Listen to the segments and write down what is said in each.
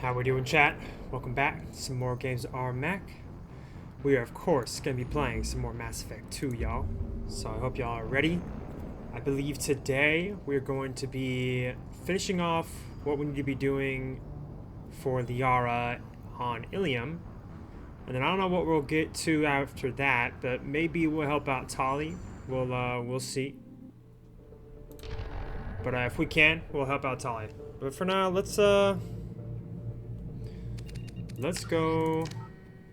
How we doing, chat? Welcome back to some more games of our Mac. We are, of course, going to be playing some more Mass Effect 2, y'all. So I hope y'all are ready. I believe today we're going to be finishing off what we need to be doing for Liara on Ilium. And then I don't know what we'll get to after that, but maybe we'll help out Tali. We'll see. But if we can, we'll help out Tali. But for now, let's go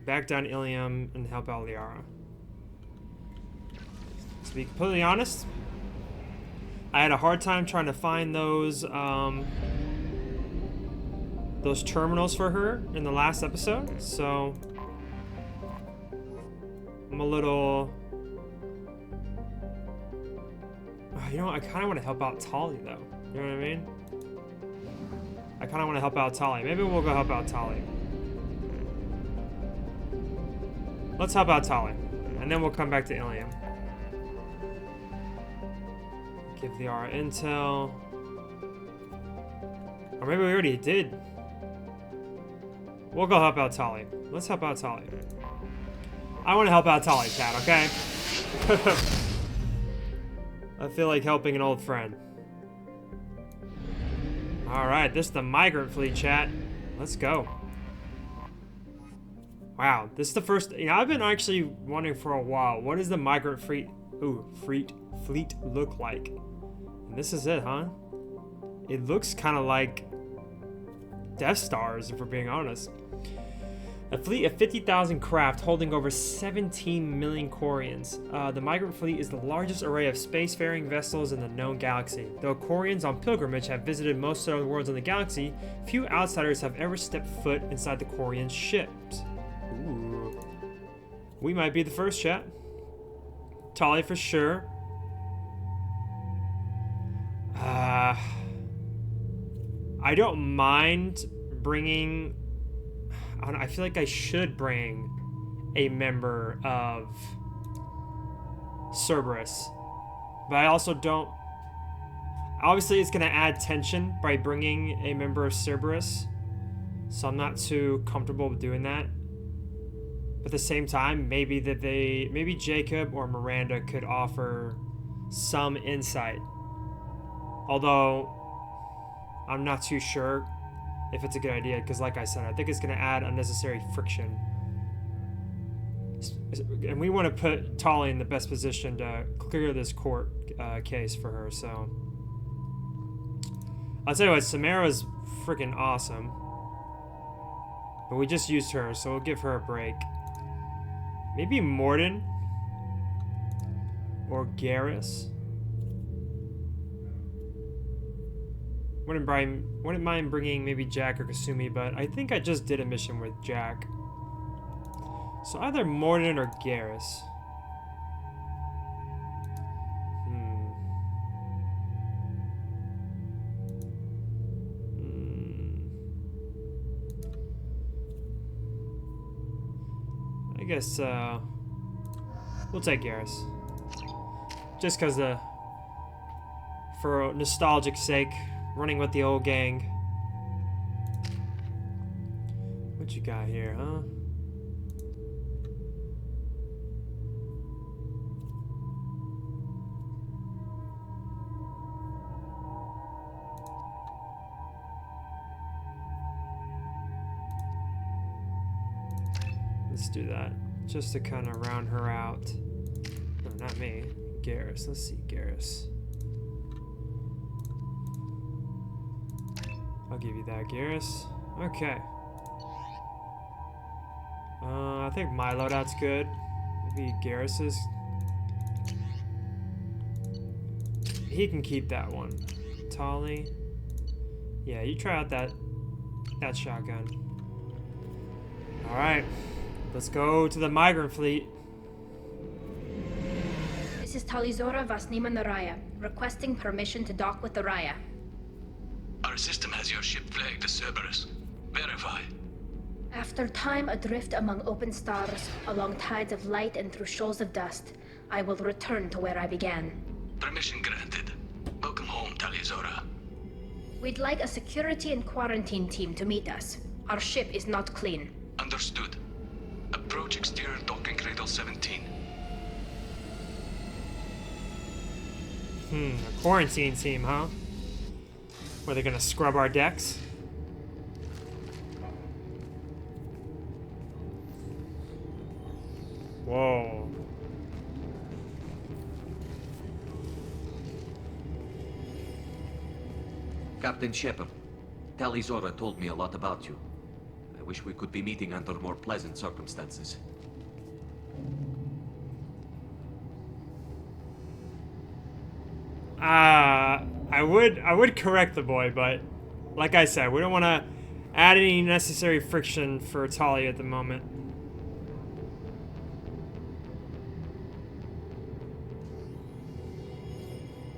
back down Ilium and help out Liara. To be completely honest, I had a hard time trying to find those terminals for her in the last episode, so I'm a little... You know, I kind of want to help out Tali, though. You know what I mean? I kind of want to help out Tali. Maybe we'll go help out Tali. Let's help out Tali, and then we'll come back to Ilium. Give Liara intel. Or maybe we already did. We'll go help out Tali. Let's help out Tali. I want to help out Tali, chat, okay? I feel like helping an old friend. Alright, this is the migrant fleet, chat. Let's go. Wow, this is the first... You know, I've been actually wondering for a while, what does the migrant fleet look like? And this is it, huh? It looks kind of like Death Stars, if we're being honest. A fleet of 50,000 craft holding over 17 million Quarians. The migrant fleet is the largest array of spacefaring vessels in the known galaxy. Though Quarians on pilgrimage have visited most of the worlds in the galaxy, few outsiders have ever stepped foot inside the Quarian ships. Ooh. We might be the first, chat. Tali for sure. I don't mind bringing... I feel like I should bring a member of Cerberus, but I also don't... Obviously, it's going to add tension by bringing a member of Cerberus, so I'm not too comfortable with doing that. But at the same time, maybe Jacob or Miranda could offer some insight. Although, I'm not too sure if it's a good idea, because like I said, I think it's going to add unnecessary friction. And we want to put Tali in the best position to clear this court case for her, so... I'll tell you what, Samara's freaking awesome. But we just used her, so we'll give her a break. Maybe Morden? Or Garrus? Wouldn't mind bringing maybe Jack or Kasumi, but I think I just did a mission with Jack. So either Morden or Garrus. I guess we'll take Garrus. Just because for nostalgic sake. Running with the old gang. What you got here, huh? Let's do that. Just to kind of round her out. No, not me. Garrus. Let's see, Garrus. I'll give you that, Garrus. Okay. I think my loadout's good. Maybe Garrus's. He can keep that one. Tali. Yeah, you try out that shotgun. Alright. Let's go to the migrant fleet. This is Talizora Vasnima Naraya, requesting permission to dock with the Raya. Our system has your ship flagged as Cerberus. Verify. After time adrift among open stars, along tides of light and through shoals of dust, I will return to where I began. Permission granted. Welcome home, Talizora. We'd like a security and quarantine team to meet us. Our ship is not clean. Understood. Approach exterior docking cradle 17. A quarantine team, huh? Were they gonna scrub our decks? Whoa. Captain Shepard, Tali Zora told me a lot about you. I wish we could be meeting under more pleasant circumstances. I would correct the boy, but like I said, we don't want to add any necessary friction for Tali at the moment.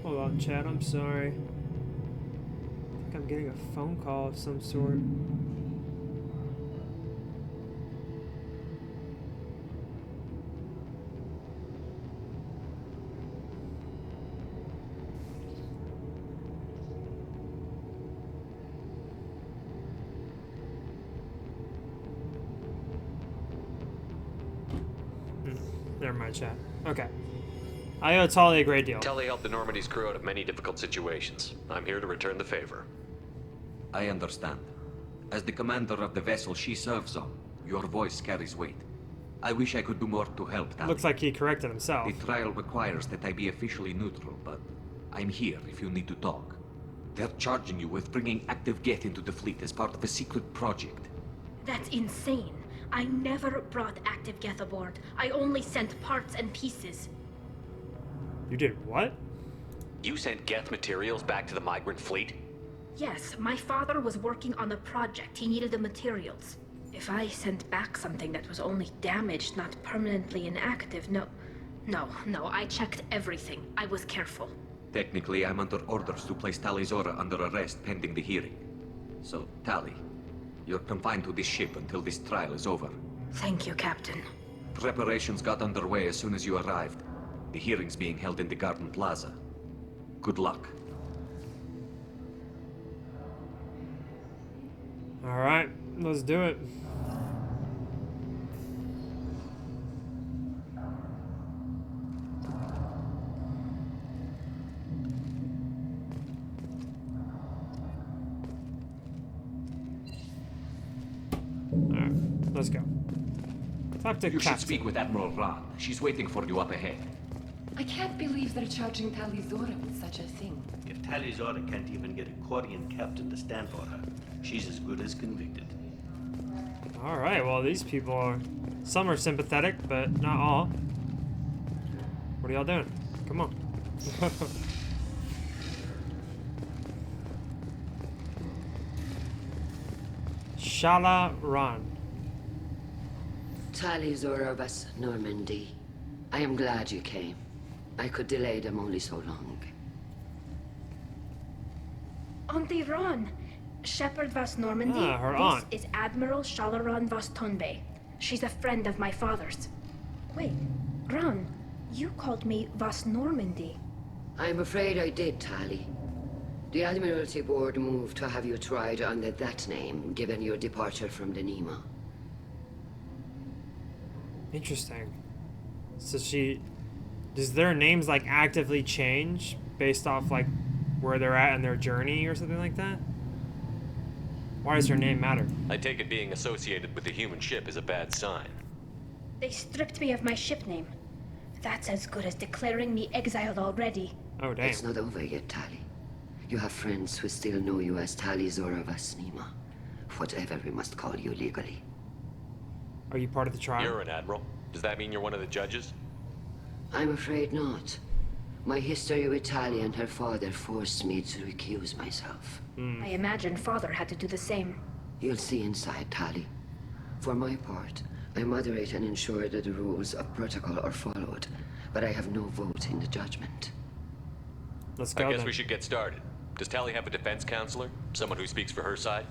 Hold on, chat. I'm sorry. I think I'm getting a phone call of some sort. Never mind, chat. Okay. I owe Tali a great deal. Tali helped the Normandy's crew out of many difficult situations. I'm here to return the favor. I understand. As the commander of the vessel she serves on, your voice carries weight. I wish I could do more to help, Tali. Looks like he corrected himself. The trial requires that I be officially neutral, but I'm here if you need to talk. They're charging you with bringing active Geth into the fleet as part of a secret project. That's insane. I never brought active Geth aboard. I only sent parts and pieces. You did what? You sent Geth materials back to the migrant fleet? Yes, my father was working on a project. He needed the materials. If I sent back something that was only damaged, not permanently inactive, no, I checked everything. I was careful. Technically, I'm under orders to place Tali Zora under arrest pending the hearing. So, Tali, you're confined to this ship until this trial is over. Thank you, Captain. Preparations got underway as soon as you arrived. The hearing's being held in the Garden Plaza. Good luck. Alright, let's do it. Alright, let's go. Talk to You should Captain. speak with Admiral Ran. She's waiting for you up ahead. I can't believe they're charging Tali Zora with such a thing. If Tali Zora can't even get a Quarian captain to stand for her, she's as good as convicted. Alright, well, these people are... Some are sympathetic, but not all. What are y'all doing? Come on. Shala Ran. Tali Zora was Normandy. I am glad you came. I could delay them only so long. Auntie Ron! Shepard Vas Normandy. Her this aunt. is Admiral Shalaran Vas Tonbe. She's a friend of my father's. Wait, Ron, you called me Vas Normandy. I'm afraid I did, Tali. The Admiralty Board moved to have you tried under that name, given your departure from the Nima. Interesting. So does their names like actively change based off like where they're at in their journey or something like that? Why does her name matter? I take it being associated with the human ship is a bad sign. They stripped me of my ship name. That's as good as declaring me exiled already. Oh damn. It's not over yet, Tali. You have friends who still know you as Tali Zora Vas Nima. Whatever we must call you legally. Are you part of the trial? You're an admiral. Does that mean you're one of the judges? I'm afraid not. My history with Tali and her father forced me to recuse myself. I imagine father had to do the same. You'll see inside, Tali. For my part, I moderate and ensure that the rules of protocol are followed, but I have no vote in the judgment. Let's go I guess then. we should get started. Does Tali have a defense counselor? Someone who speaks for her side?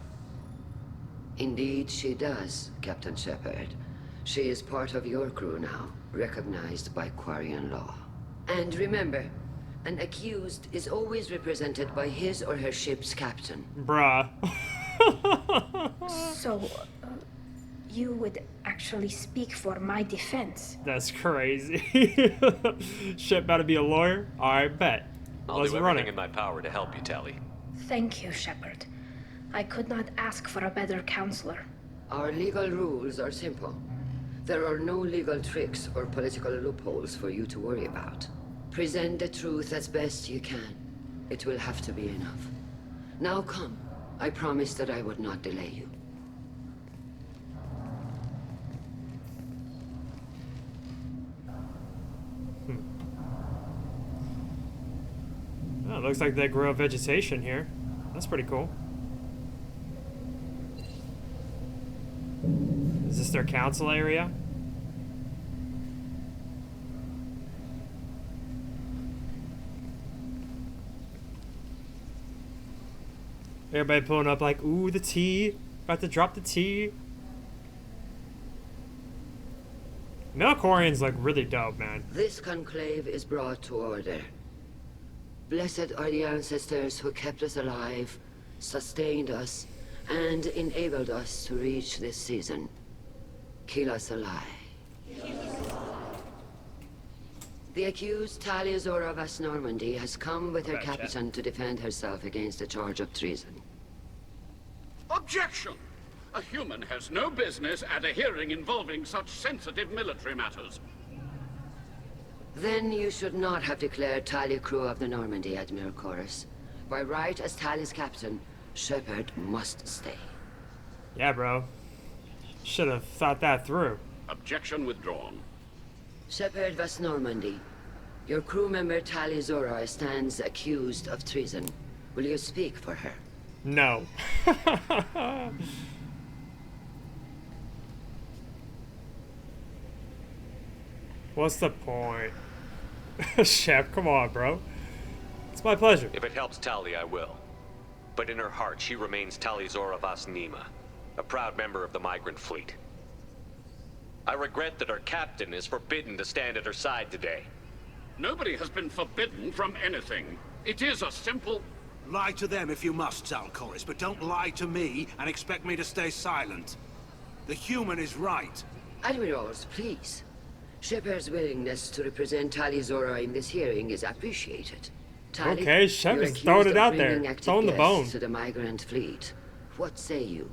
Indeed, she does, Captain Shepard. She is part of your crew now, recognized by Quarian law. And remember, an accused is always represented by his or her ship's captain. Bruh. So, you would actually speak for my defense? That's crazy. Shit, about to be a lawyer? Alright, bet. I'll Let's do run everything it. in my power to help you, Tali. Thank you, Shepard. I could not ask for a better counselor. Our legal rules are simple. There are no legal tricks or political loopholes for you to worry about. Present the truth as best you can. It will have to be enough. Now come. I promised that I would not delay you. Oh, it looks like they grow vegetation here. That's pretty cool. Is this their council area? Everybody pulling up like, ooh, the tea. About to drop the tea. Melkorians look really dope, man. This conclave is brought to order. Blessed are the ancestors who kept us alive, sustained us, and enabled us to reach this season. Keep us alive. The accused Tali of West Normandy has come with her captain to defend herself against a charge of treason. Objection! A human has no business at a hearing involving such sensitive military matters. Then you should not have declared Tali crew of the Normandy, Admiral Chorus. By right as Tali's captain, Shepard must stay. Yeah, bro. Should have thought that through. Objection withdrawn. Shepard West Normandy, your crew member Tali Zora stands accused of treason. Will you speak for her? No. What's the point? Shep, come on, bro. It's my pleasure. If it helps Tali, I will. But in her heart, she remains Tali Zora Vas Nima, a proud member of the migrant fleet. I regret that our captain is forbidden to stand at her side today. Nobody has been forbidden from anything. It is a simple... Lie to them if you must, Zalcoris, but don't lie to me and expect me to stay silent. The human is right. Admirals, please. Shepard's willingness to represent Tali Zora in this hearing is appreciated. Tali, Okay, Shep you're is throwing accused it of out there. bringing active Throwing the bone. guests to the migrant fleet. What say you?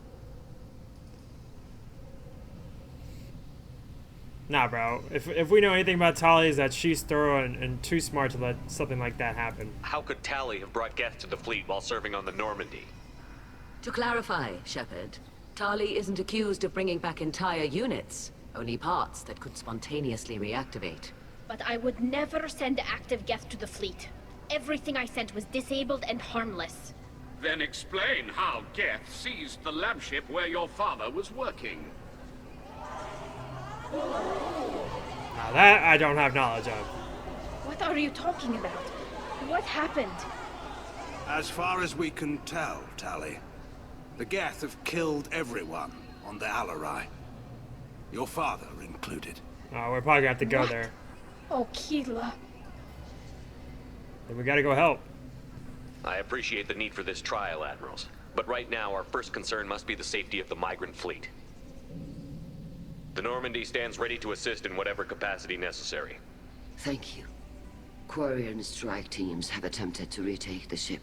Nah, bro. If we know anything about Tali, is that she's thorough and too smart to let something like that happen. How could Tali have brought Geth to the fleet while serving on the Normandy? To clarify, Shepard, Tali isn't accused of bringing back entire units, only parts that could spontaneously reactivate. But I would never send active Geth to the fleet. Everything I sent was disabled and harmless. Then explain how Geth seized the lab ship where your father was working. Now that I don't have knowledge of. What are you talking about? What happened? As far as we can tell, Tali, the Geth have killed everyone on the Alarai. Your father included. Oh, we're probably gonna have to go What? there. Oh, Keela. Then we gotta go help. I appreciate the need for this trial, Admirals. But right now, our first concern must be the safety of the migrant fleet. The Normandy stands ready to assist in whatever capacity necessary. Thank you. Quarian strike teams have attempted to retake the ship.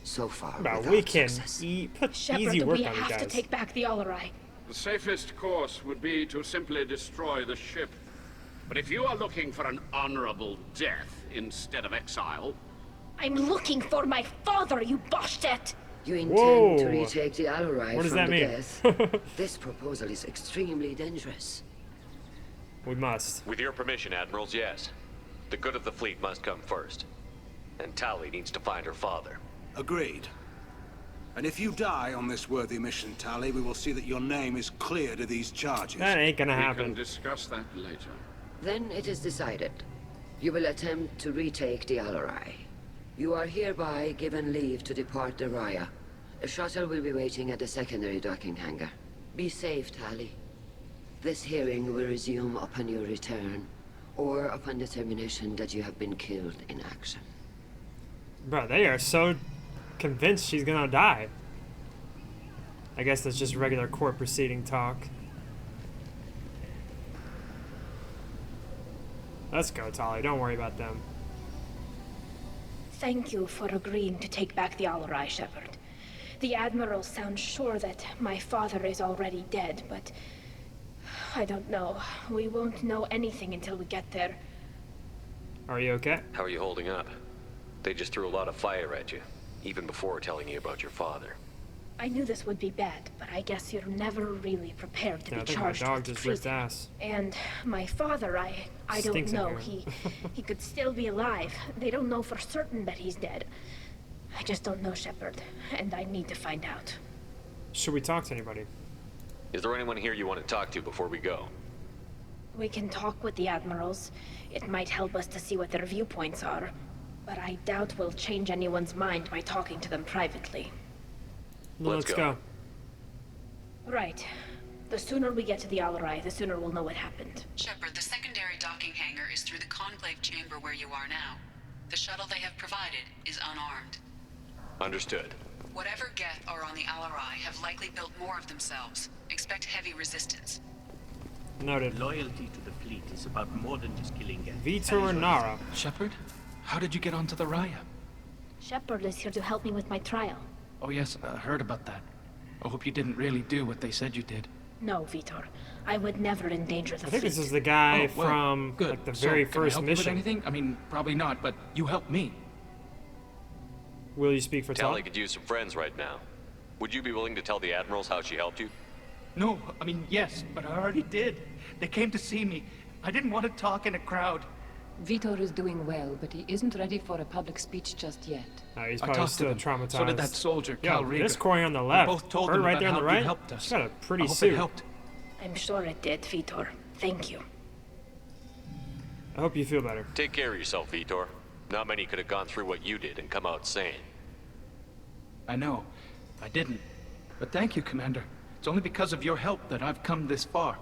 So far, Bro, without we can success. put Shepard, easy work we on these have to guys. take back the Alarai. The safest course would be to simply destroy the ship. But if you are looking for an honorable death instead of exile, I'm looking for my father, you Boshtet! You intend Whoa. to retake the Alarai What does from that the mean? Geth? This proposal is extremely dangerous. We must. With your permission, Admirals, yes. The good of the fleet must come first. And Tali needs to find her father. Agreed. And if you die on this worthy mission, Tali, we will see that your name is cleared of these charges. That ain't gonna we can happen. discuss that later. Then it is decided. You will attempt to retake the Alarai. You are hereby given leave to depart the Raya. A shuttle will be waiting at the secondary docking hangar. Be safe, Tali. This hearing will resume upon your return, or upon determination that you have been killed in action. Bro, they are so convinced she's gonna die. I guess that's just regular court proceeding talk. Let's go, Tali. Don't worry about them. Thank you for agreeing to take back the Alarai, Shepard. The Admiral sounds sure that my father is already dead, but I don't know. We won't know anything until we get there. Are you okay? How are you holding up? They just threw a lot of fire at you, even before telling you about your father. I knew this would be bad, but I guess you're never really prepared to Yeah, be I think my charged dog with just ripped treason. ass. And my father, I don't Stinks in know. here. He could still be alive. They don't know for certain that he's dead. I just don't know, Shepard, and I need to find out. Should we talk to anybody? Is there anyone here you want to talk to before we go? We can talk with the Admirals. It might help us to see what their viewpoints are. But I doubt we'll change anyone's mind by talking to them privately. Let's go. Right. The sooner we get to the Alarai, the sooner we'll know what happened. Shepard, the secondary docking hangar is through the conclave chamber where you are now. The shuttle they have provided is unarmed. Understood. Whatever Geth are on the Alarai have likely built more of themselves. Expect heavy resistance. Noted. Loyalty to the fleet is about more than just killing Geth. Vitor and Nara. Shepard, how did you get onto the Raya? Shepard is here to help me with my trial. Oh yes, I heard about that. I hope you didn't really do what they said you did. No, Vitor. I would never endanger the I think fleet. this is the guy Oh, well, from good. like the So, very can I first help you with mission. anything? I mean, probably not, but you helped me. Will you speak for Tali Tali? could use some friends right now. Would you be willing to tell the Admirals how she helped you? No, I mean, yes, but I already did. They came to see me. I didn't want to talk in a crowd. Vitor is doing well, but he isn't ready for a public speech just yet. He's I probably talked to still them. traumatized. So did that soldier, Yeah, Cal Rieger. this Corey on the We left. both told Her them right about there on the how right. you helped us. She's got a pretty I hope suit. it helped. I'm sure it did, Vitor. Thank you. I hope you feel better. Take care of yourself, Vitor. Not many could have gone through what you did and come out sane. I know. I didn't. But thank you, Commander. It's only because of your help that I've come this far.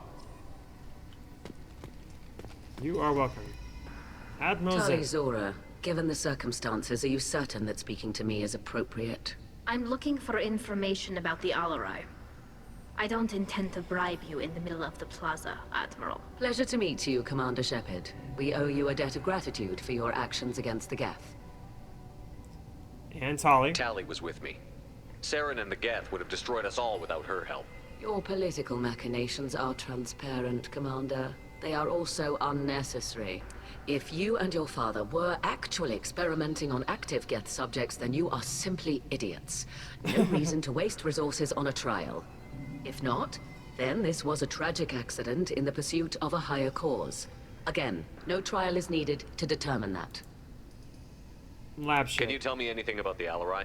You are welcome. Admiral Tali Zed. Zora, given the circumstances, are you certain that speaking to me is appropriate? I'm looking for information about the Alarai. I don't intend to bribe you in the middle of the plaza, Admiral. Pleasure to meet you, Commander Shepard. We owe you a debt of gratitude for your actions against the Geth. And Tali. Tali was with me. Saren and the Geth would have destroyed us all without her help. Your political machinations are transparent, Commander. They are also unnecessary. If you and your father were actually experimenting on active Geth subjects, then you are simply idiots. No reason to waste resources on a trial. If not, then this was a tragic accident in the pursuit of a higher cause. Again, no trial is needed to determine that. Lab shit. Can you tell me anything about the Alarai?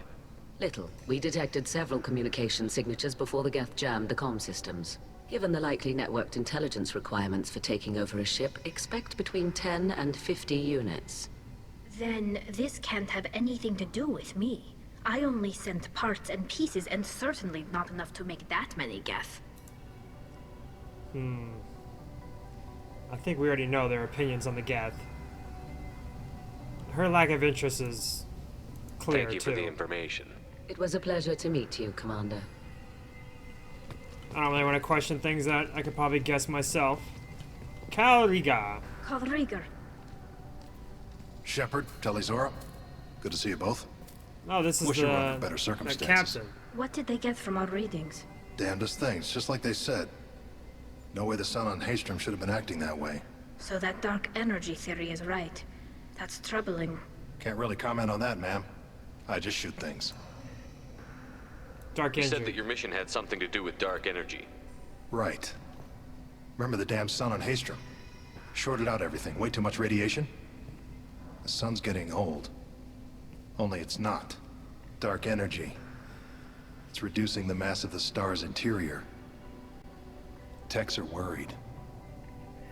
Little. We detected several communication signatures before the Geth jammed the comm systems. Given the likely networked intelligence requirements for taking over a ship, expect between 10 and 50 units. Then this can't have anything to do with me. I only sent parts and pieces, and certainly not enough to make that many Geth. I think we already know their opinions on the Geth. Her lack of interest is clear, Thank you too. for the information. It was a pleasure to meet you, Commander. I don't really want to question things that I could probably guess myself. Kalriga. Call Rieger. Shepard, Tali Zora. Good to see you both. Oh, this is Wish you were under the better circumstances. captain. What did they get from our readings? Damnedest things, just like they said. No way the sun on Haystrom should have been acting that way. So that dark energy theory is right. That's troubling. Can't really comment on that, ma'am. I just shoot things. Dark You energy. said that your mission had something to do with dark energy. Right. Remember the damn sun on Haystrom? Shorted out everything. Way too much radiation? The sun's getting old. Only it's not. Dark energy. It's reducing the mass of the star's interior. Techs are worried.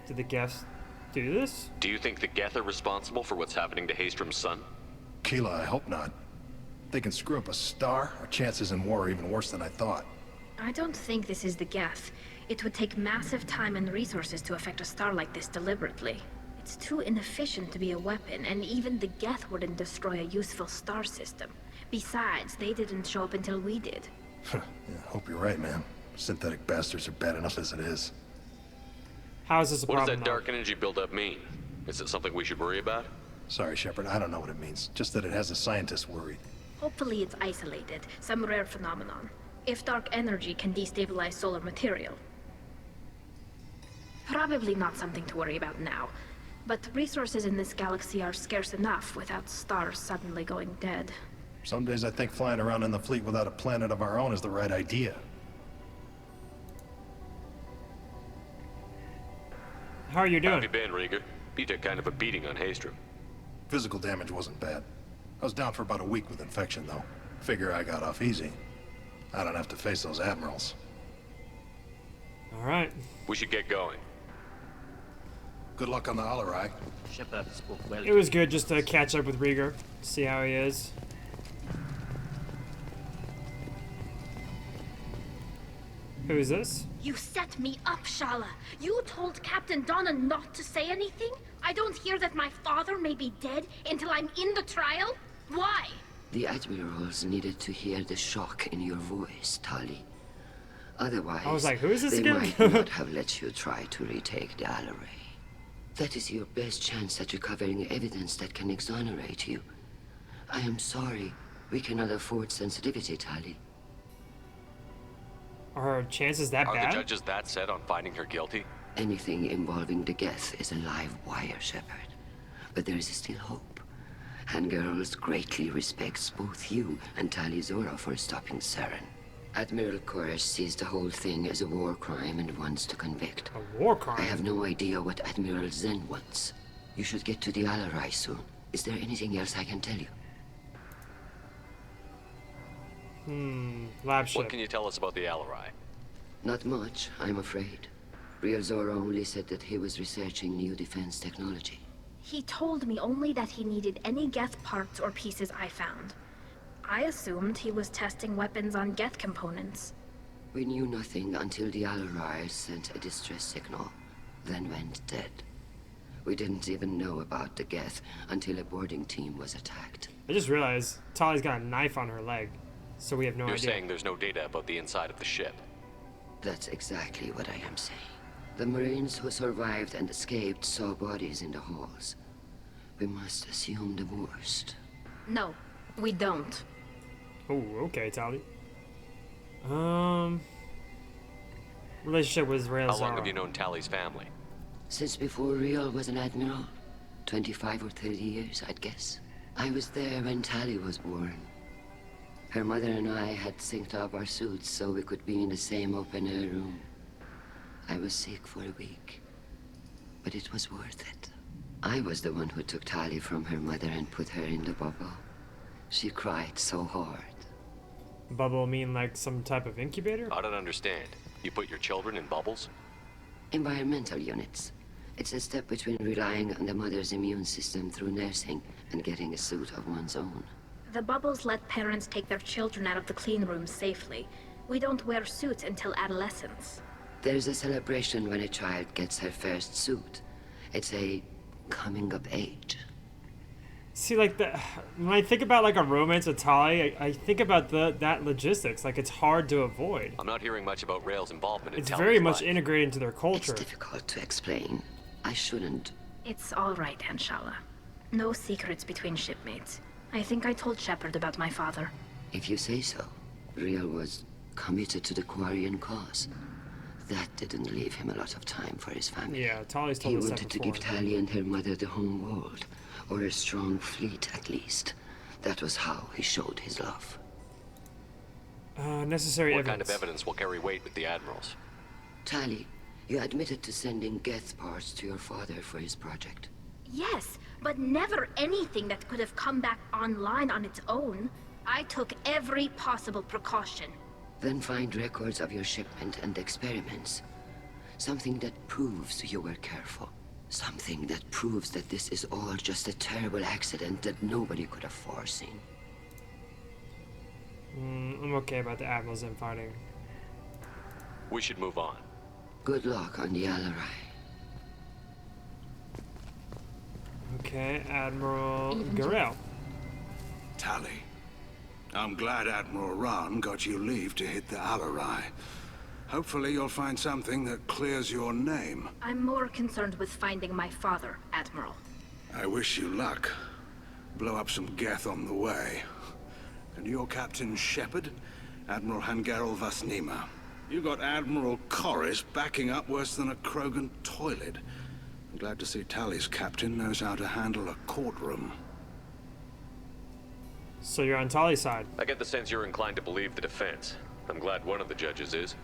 Did the Geth do this? Do you think the Geth are responsible for what's happening to Haystrom's sun? Keela, I hope not. They can screw up a star, our chances in war are even worse than I thought. I don't think this is the Geth. It would take massive time and resources to affect a star like this deliberately. It's too inefficient to be a weapon, and even the Geth wouldn't destroy a useful star system. Besides, they didn't show up until we did. Yeah, hope you're right, man. Synthetic bastards are bad enough as it is. How is this a What does problem? that dark energy buildup mean? Is it something we should worry about? Sorry, Shepard, I don't know what it means. Just that it has the scientists worried. Hopefully it's isolated, some rare phenomenon. If dark energy can destabilize solar material. Probably not something to worry about now. But resources in this galaxy are scarce enough without stars suddenly going dead. Some days I think flying around in the fleet without a planet of our own is the right idea. How are you How have doing? you been, Rieger? You took kind of a beating on Haystrom. Physical damage wasn't bad. I was down for about a week with infection, though. Figure I got off easy. I don't have to face those admirals. All right. We should get going. Good luck on the Alarai. Shepard spoke well. It was good just to catch up with Rieger, see how he is. Who is this? You set me up, Shala. You told Captain Donna not to say anything? I don't hear that my father may be dead until I'm in the trial? Why? The admirals needed to hear the shock in your voice, Tali. Otherwise, I was like, who is this they again? might not have let you try to retake the Alarai. That is your best chance at recovering evidence that can exonerate you. I am sorry. We cannot afford sensitivity, Tali. Are her chances that Are bad? the judges that set on finding her guilty? Anything involving the Geth is a live wire, Shepard. But there is still hope. Hangirls greatly respects both you and Tali Zora for stopping Saren. Admiral Koresh sees the whole thing as a war crime and wants to convict. A war crime? I have no idea what Admiral Zen wants. You should get to the Alarai soon. Is there anything else I can tell you? Lab ship. What can you tell us about the Alarai? Not much, I'm afraid. Real Zora only said that he was researching new defense technology. He told me only that he needed any Geth parts or pieces I found. I assumed he was testing weapons on Geth components. We knew nothing until the Alarai sent a distress signal, then went dead. We didn't even know about the Geth until a boarding team was attacked. I just realized Tali's got a knife on her leg, so we have no You're idea. saying there's no data about the inside of the ship. That's exactly what I am saying. The Marines who survived and escaped saw bodies in the halls. We must assume the worst. No, we don't. Oh, okay, Tali. Relationship with Rail How long Zara. have you known Tali's family? Since before Real was an admiral. 25 or 30 years, I'd guess. I was there when Tali was born. Her mother and I had synced up our suits so we could be in the same open-air room. I was sick for a week, but it was worth it. I was the one who took Tali from her mother and put her in the bubble. She cried so hard. Bubble mean like some type of incubator? I don't understand. You put your children in bubbles? Environmental units. It's a step between relying on the mother's immune system through nursing and getting a suit of one's own. The bubbles let parents take their children out of the clean rooms safely. We don't wear suits until adolescence. There's a celebration when a child gets her first suit. It's a coming of age. See, like, when I think about, like, a romance with Tali, I think about that logistics. Like, it's hard to avoid. I'm not hearing much about Rail's involvement in It's Tali's very much life. integrated into their culture. It's difficult to explain. I shouldn't. It's all right, Anshala. No secrets between shipmates. I think I told Shepard about my father. If you say so. Real was committed to the Quarian cause. That didn't leave him a lot of time for his family. Yeah, Tali's told He us that wanted to before. give Tali and her mother the home world, or a strong fleet at least. That was how he showed his love. Necessary What evidence. kind of evidence will carry weight with the admirals? Tali, you admitted to sending Geth parts to your father for his project. Yes, but never anything that could have come back online on its own. I took every possible precaution. Then find records of your shipment and experiments. Something that proves you were careful. Something that proves that this is all just a terrible accident that nobody could have foreseen. I'm okay about the admirals infighting. We should move on. Good luck on the Alarai. Okay, Admiral Even Garel. Tali, I'm glad Admiral Rahn got you leave to hit the Alarai. Hopefully you'll find something that clears your name. I'm more concerned with finding my father, Admiral. I wish you luck. Blow up some Geth on the way. And your Captain Shepard, Admiral Hangarel Vasnima. You got Admiral Corris backing up worse than a Krogan toilet. I'm glad to see Tali's captain knows how to handle a courtroom. So you're on Tali's side. I get the sense you're inclined to believe the defense. I'm glad one of the judges is.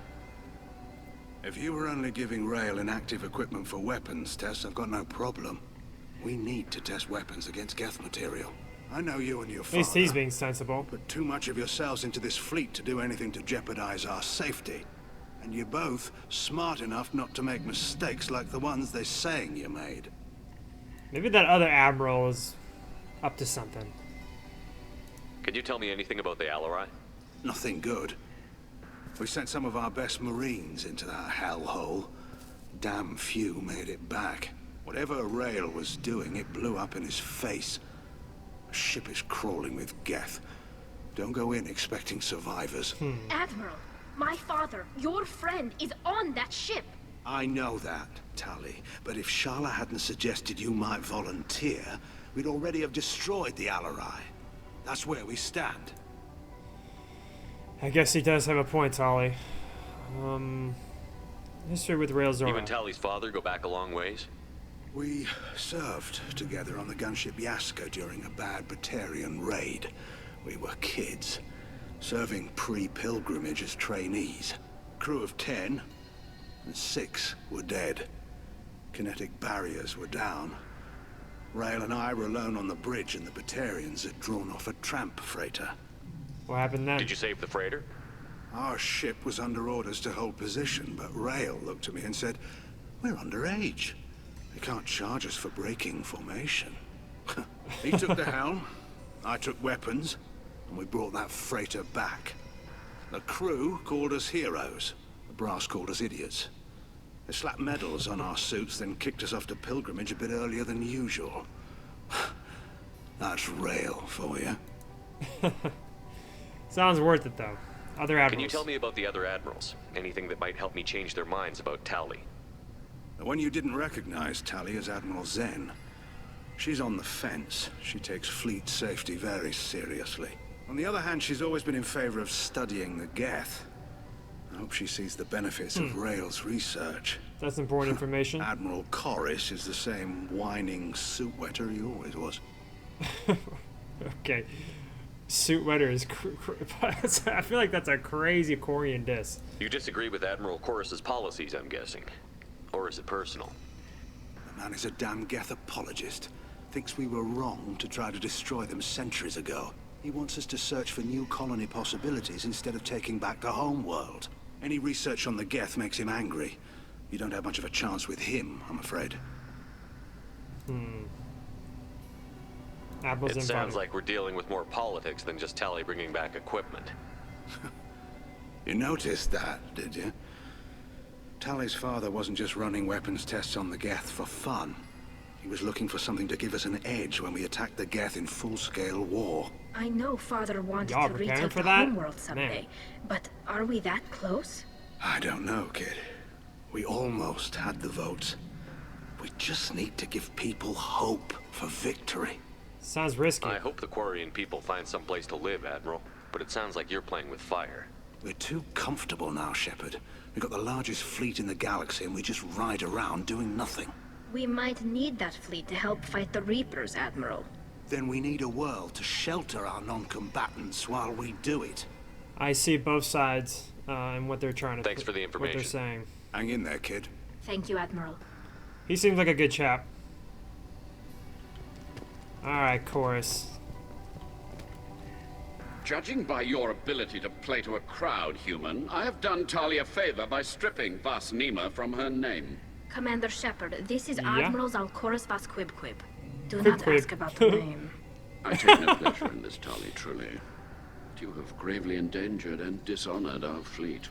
If you were only giving Rail inactive equipment for weapons tests, I've got no problem. We need to test weapons against Geth material. I know you and your father. At least he's being sensible. Put too much of yourselves into this fleet to do anything to jeopardize our safety. And you're both smart enough not to make mistakes like the ones they're saying you made. Maybe that other admiral is up to something. Can you tell me anything about the Alarai? Nothing good. We sent some of our best Marines into that hellhole. Damn few made it back. Whatever Rail was doing, it blew up in his face. A ship is crawling with Geth. Don't go in expecting survivors. Admiral, my father, your friend, is on that ship. I know that, Tali. But if Shala hadn't suggested you might volunteer, we'd already have destroyed the Alarai. That's where we stand. I guess he does have a point, Tali. History with Rail Zora. You and Tali's father go back a long ways? We served together on the gunship Yaska during a bad Batarian raid. We were kids, serving pre-pilgrimage as trainees. Crew of 10, and 6 were dead. Kinetic barriers were down. Rail and I were alone on the bridge, and the Batarians had drawn off a tramp freighter. What happened then? Did you save the freighter? Our ship was under orders to hold position, but Rail looked at me and said, "We're underage. They can't charge us for breaking formation." He took the helm, I took weapons, and we brought that freighter back. The crew called us heroes. The brass called us idiots. They slapped medals on our suits, then kicked us off to pilgrimage a bit earlier than usual. That's Rail for you. Sounds worth it, though. Other admirals. Can you tell me about the other admirals? Anything that might help me change their minds about Tali? The one you didn't recognize, Tali, is Admiral Zen. She's on the fence. She takes fleet safety very seriously. On the other hand, she's always been in favor of studying the Geth. I hope she sees the benefits of Rail's research. That's important information. Admiral Corris is the same whining suit wetter he always was. Okay. Suit wetter is... I feel like that's a crazy Korean diss. You disagree with Admiral Corris's policies, I'm guessing. Or is it personal? The man is a damn Geth apologist. Thinks we were wrong to try to destroy them centuries ago. He wants us to search for new colony possibilities instead of taking back the home world. Any research on the Geth makes him angry. You don't have much of a chance with him, I'm afraid. It sounds like we're dealing with more politics than just Tali bringing back equipment. You noticed that, did you? Tali's father wasn't just running weapons tests on the Geth for fun. He was looking for something to give us an edge when we attacked the Geth in full-scale war. I know Father wanted Y'all to preparing retake for the that? homeworld someday, Man. but are we that close? I don't know, kid. We almost had the votes. We just need to give people hope for victory. Sounds risky. I hope the Quarian people find some place to live, Admiral. But it sounds like you're playing with fire. We're too comfortable now, Shepard. We've got the largest fleet in the galaxy and we just ride around doing nothing. We might need that fleet to help fight the Reapers, Admiral. Then we need a world to shelter our non-combatants while we do it. I see both sides and what they're trying to... Thanks for the information. What they're saying. Hang in there, kid. Thank you, Admiral. He seems like a good chap. Alright, Chorus. Judging by your ability to play to a crowd, human, I have done Tali a favor by stripping Vasnima from her name. Commander Shepard, this is Yeah? Admiral Zalkoris Vasquibquib. Do Quib not quib. ask about the name. I take no pleasure in this, Tali, truly. But you have gravely endangered and dishonored our fleet.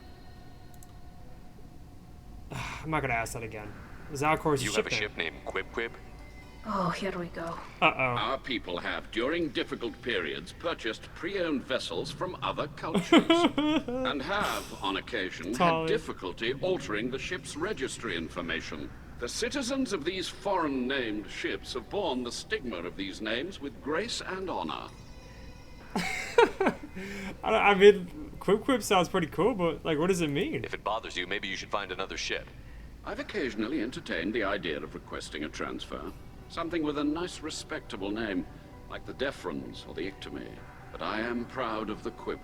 I'm not gonna ask that again. Zalkor's You ship have a name. ship named Quib Quib? Oh, here we go. Our people have, during difficult periods, purchased pre-owned vessels from other cultures. And have, on occasion, Tali. had difficulty altering the ship's registry information. The citizens of these foreign-named ships have borne the stigma of these names with grace and honor. I mean, Quip sounds pretty cool, but, like, what does it mean? If it bothers you, maybe you should find another ship. I've occasionally entertained the idea of requesting a transfer. Something with a nice, respectable name, like the Defrons or the Ictomy. But I am proud of the Quip.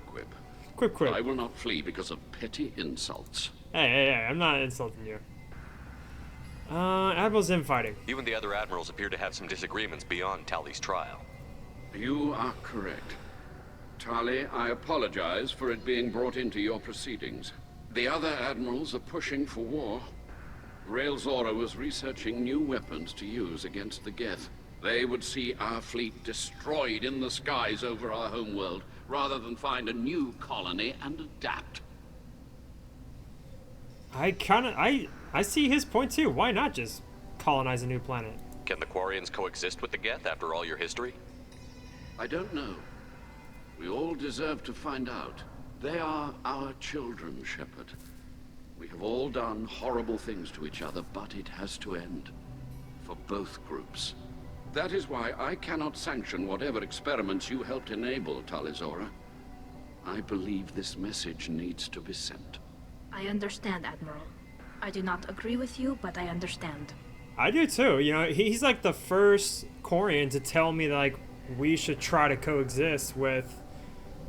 Quip. I will not flee because of petty insults. Hey, I'm not insulting you. Admiral's infighting. You and the other admirals appear to have some disagreements beyond Tali's trial. You are correct. Tali, I apologize for it being brought into your proceedings. The other admirals are pushing for war. Rael Zora was researching new weapons to use against the Geth. They would see our fleet destroyed in the skies over our homeworld, rather than find a new colony and adapt. I see his point too. Why not just colonize a new planet? Can the Quarians coexist with the Geth after all your history? I don't know. We all deserve to find out. They are our children, Shepard. We have all done horrible things to each other, but it has to end. For both groups. That is why I cannot sanction whatever experiments you helped enable, Tali Zora. I believe this message needs to be sent. I understand, Admiral. I do not agree with you, but I understand. I do too. You know, he's like the first Quarian to tell me that, like, we should try to coexist with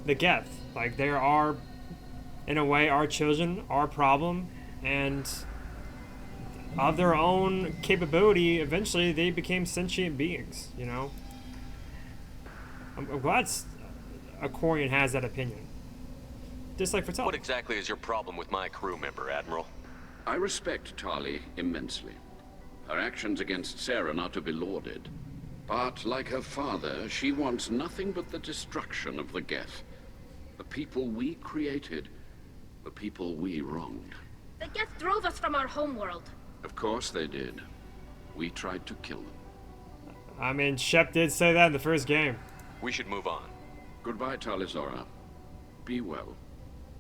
the Geth. Like, there are, in a way, our children, our problem, and of their own capability, eventually they became sentient beings, you know? I'm glad a Quarian has that opinion. Just like for Tali. What exactly is your problem with my crew member, Admiral? I respect Tali immensely. Her actions against Saren are to be lauded. But, like her father, she wants nothing but the destruction of the Geth. The people we created, the people we wronged. The Geth drove us from our homeworld. Of course they did. We tried to kill them. I mean, Shep did say that in the first game. We should move on. Goodbye, Tali Zora. Be well.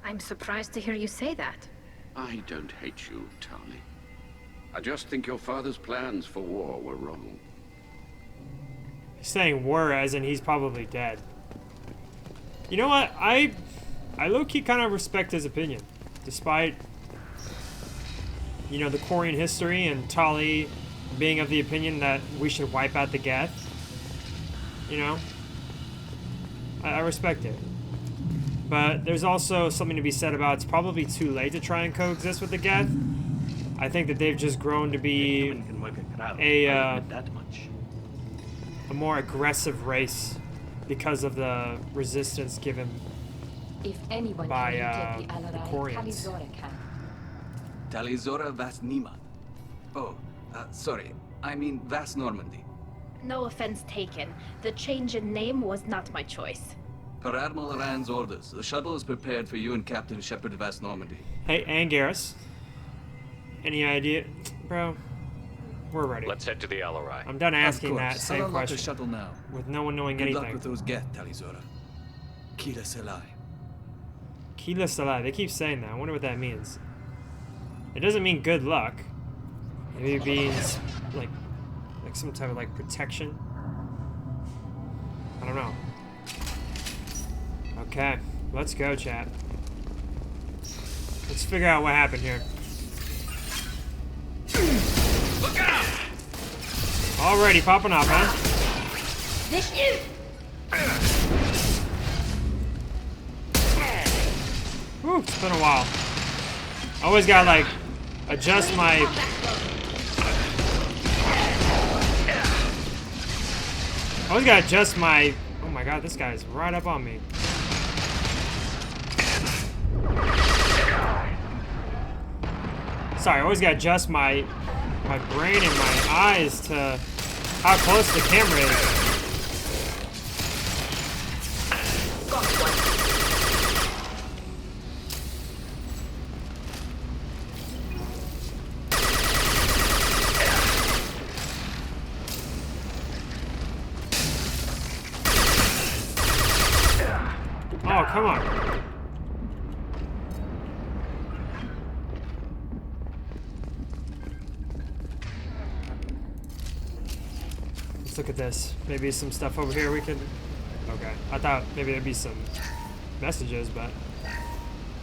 I'm surprised to hear you say that. I don't hate you, Tali. I just think your father's plans for war were wrong. He's saying were as in he's probably dead. You know what? I low-key kind of respect his opinion. Despite, you know, the Quarian history and Tali being of the opinion that we should wipe out the Geth. You know? I respect it. But there's also something to be said about it's probably too late to try and coexist with the Geth. I think that they've just grown to be a more aggressive race because of the resistance given If anyone by can take the the Alarai, Quarians. Tali Zora can. Tali Zora Vas Nima. Oh, sorry. I mean Vas Normandy. No offense taken. The change in name was not my choice. Per Admiral Rand's orders, the shuttle is prepared for you and Captain Shepard Vas Normandy. Hey, Angaris. Any idea? Bro, we're ready. Let's head to the Alarai. I'm done asking Of that course. same I'll unlock question. the shuttle now. With no one knowing Good anything. luck with those Geth, Tali Zora. Kila Selai. Kila Salah. They keep saying that. I wonder what that means. It doesn't mean good luck. Maybe it means like some type of like protection. I don't know. Okay, let's go, chat. Let's figure out what happened here. Look out! Alrighty, popping up, huh? This is... Whew, it's been a while. Always gotta like adjust my... Always gotta adjust my... Oh my god, this guy's right up on me. Sorry, I always gotta adjust my brain and my eyes to how close the camera is. come on. Let's look at this. Maybe some stuff over here we can... Okay, I thought maybe there'd be some messages, but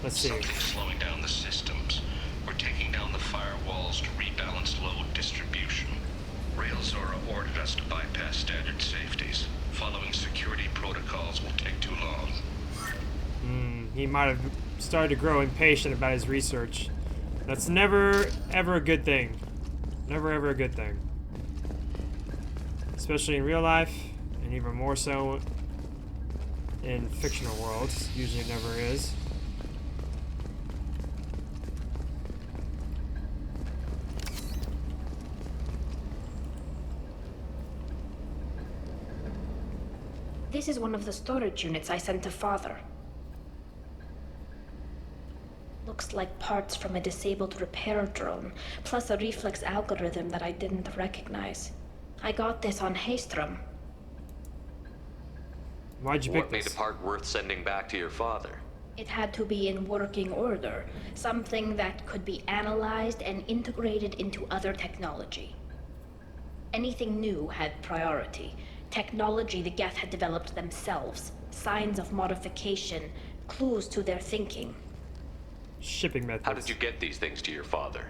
let's see. Something's slowing down the systems. We're taking down the firewalls to rebalance load distribution. Railzora ordered us to bypass standard safeties. Following security protocols will take too long. He might have started to grow impatient about his research. That's never, ever a good thing. Never, ever a good thing. Especially in real life, and even more so in fictional worlds. Usually never is. This is one of the storage units I sent to Father. Looks like parts from a disabled repair drone, plus a reflex algorithm that I didn't recognize. I got this on Haystrom. Why'd you pick What made a part worth sending back to your father? It had to be in working order, something that could be analyzed and integrated into other technology. Anything new had priority. Technology the Geth had developed themselves, signs of modification, clues to their thinking. Shipping methods. How did you get these things to your father?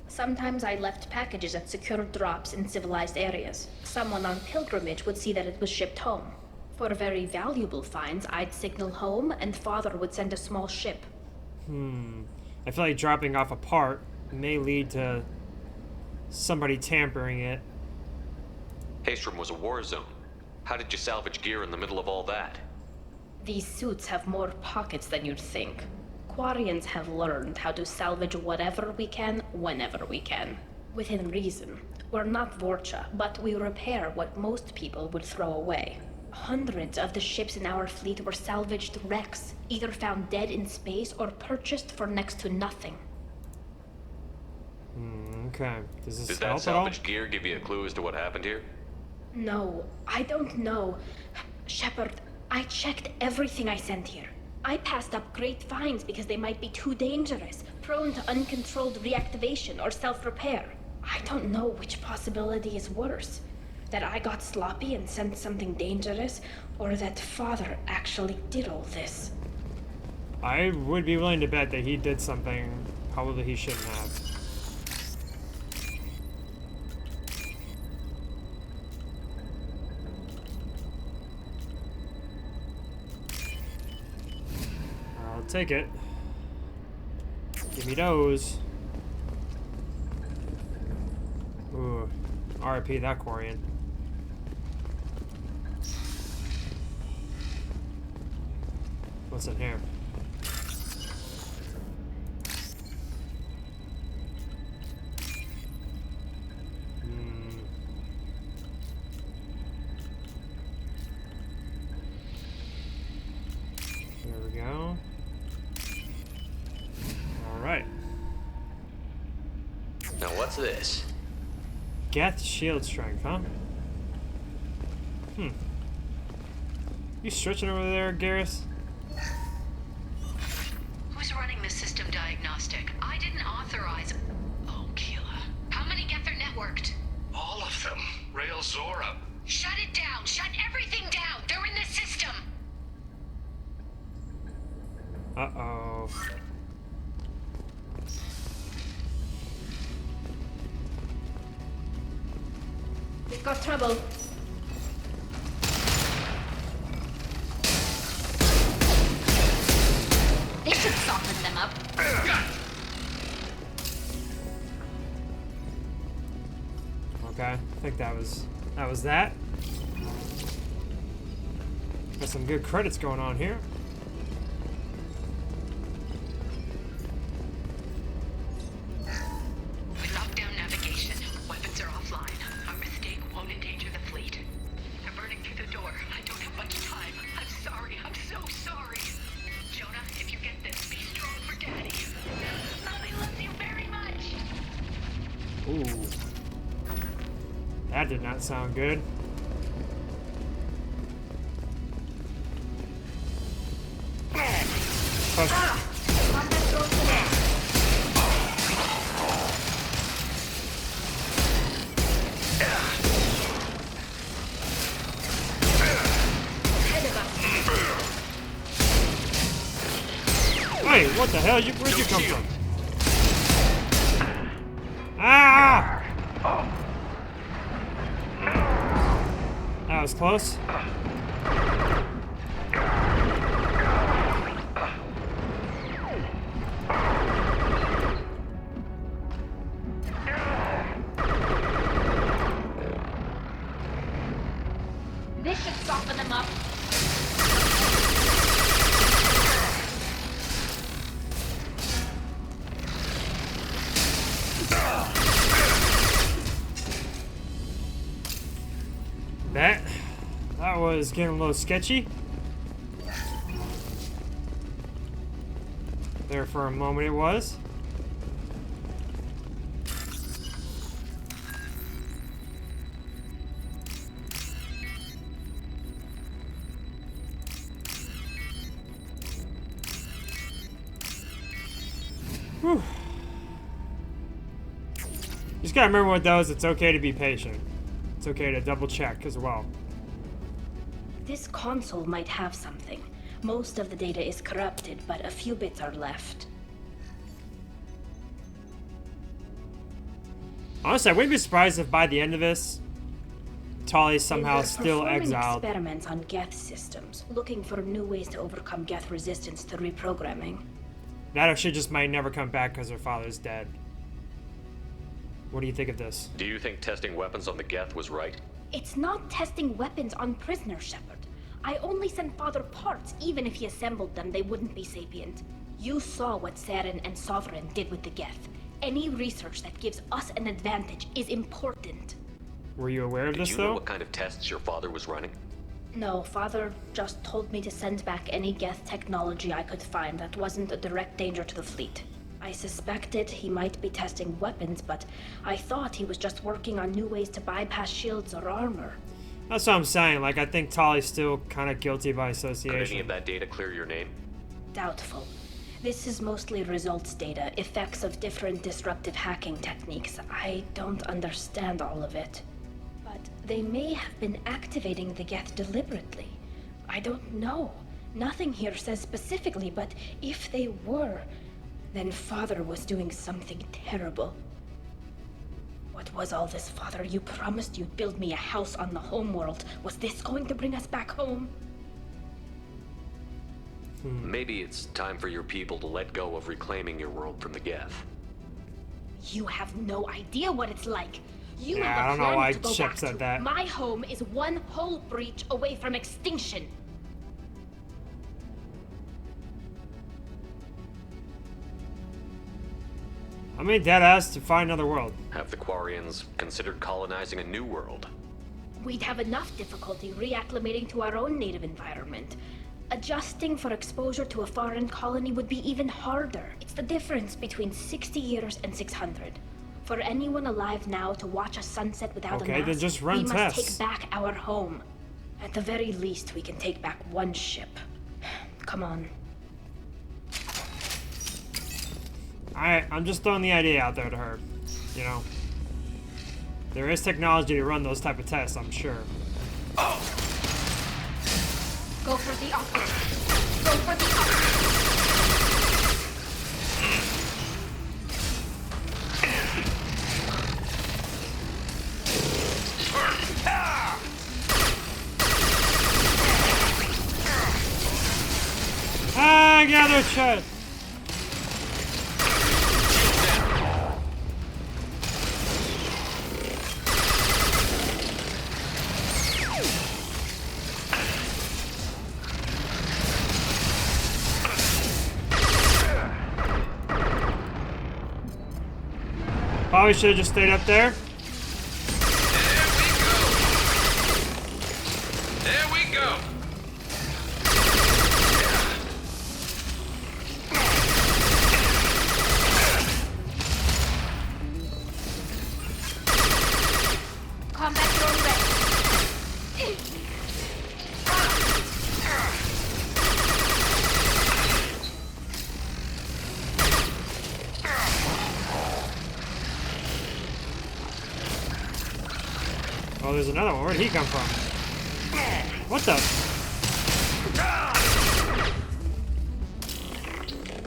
Sometimes I left packages at secure drops in civilized areas. Someone on pilgrimage would see that it was shipped home. For very valuable finds, I'd signal home, and Father would send a small ship. I feel like dropping off a part may lead to somebody tampering it. Haystrom was a war zone. How did you salvage gear in the middle of all that? These suits have more pockets than you'd think. Quarians have learned how to salvage whatever we can, whenever we can. Within reason. We're not Vorcha, but we repair what most people would throw away. Hundreds of the ships in our fleet were salvaged wrecks, either found dead in space or purchased for next to nothing. Okay. Does this Did help that at all? salvage gear give you a clue as to what happened here? No, I don't know. Shepard, I checked everything I sent here. I passed up great finds because they might be too dangerous, prone to uncontrolled reactivation or self-repair. I don't know which possibility is worse. That I got sloppy and sent something dangerous, or that Father actually did all this. I would be willing to bet that he did something probably he shouldn't have. I'll take it. Give me those. Ooh, RIP that Quarian. What's in here? There we go. All right. Now what's this? Geth shield strength, huh? You stretching over there, Garrus? Who's running the system diagnostic? I didn't authorize... Oh, Keela. How many Geth are networked? All of them. Railzora. Shut it down! Shut everything down! They're in the system! Uh-oh. We've got trouble. They should soften them up. Okay, I think that was that. Got some good credits going on here. We locked down navigation. Weapons are offline. Our mistake won't endanger the fleet. They're burning through the door. I don't have much time. I'm sorry. I'm so sorry. Jonah, if you get this, be strong for Daddy. Mommy loves you very much. Ooh. That did not sound good. supposed to... Hey, what the hell? Where'd you come from? Ah! That was close. This should soften them up. That was getting a little sketchy. There for a moment it was. Whew. Just gotta remember with those, it's okay to be patient. It's okay to double check as well. This console might have something. Most of the data is corrupted, but a few bits are left. Honestly, I wouldn't be surprised if by the end of this, Tali's somehow still exiled. Experiments on Geth systems, looking for new ways to overcome Geth resistance to reprogramming. That or she just might never come back because her father's dead. What do you think of this? Do you think testing weapons on the Geth was right? It's not testing weapons on prisoners, Shepard. I only sent Father parts. Even if he assembled them, they wouldn't be sapient. You saw what Saren and Sovereign did with the Geth. Any research that gives us an advantage is important. Were you aware of this, though? Did you know what kind of tests your father was running? No, Father just told me to send back any Geth technology I could find that wasn't a direct danger to the fleet. I suspected he might be testing weapons, but I thought he was just working on new ways to bypass shields or armor. That's what I'm saying. Like, I think Tali's still kind of guilty by association. Could any of that data clear your name? Doubtful. This is mostly results data, effects of different disruptive hacking techniques. I don't understand all of it. But they may have been activating the Geth deliberately. I don't know. Nothing here says specifically, but if they were, then Father was doing something terrible. What was all this, Father? You promised you'd build me a house on the homeworld. Was this going to bring us back home? Maybe it's time for your people to let go of reclaiming your world from the Geth. You have no idea what it's like. You Yeah, have I a don't know planet why to go Shep back said to. that. My home is one hull breach away from extinction. I mean, dead ass to find another world. Have the Quarians considered colonizing a new world? We'd have enough difficulty reacclimating to our own native environment. Adjusting for exposure to a foreign colony would be even harder. It's the difference between 60 years and 600. For anyone alive now to watch a sunset without a Okay, mask, then just run we must tests. take back our home. At the very least, we can take back one ship. Come on. I'm just throwing the idea out there to her. You know, there is technology to run those type of tests, I'm sure. Go for the opposite. Go for the opposite. Ah, gather shut. Probably should have just stayed up there. There we go. Combat drone ready. Oh, there's another one. Where'd he come from? What the?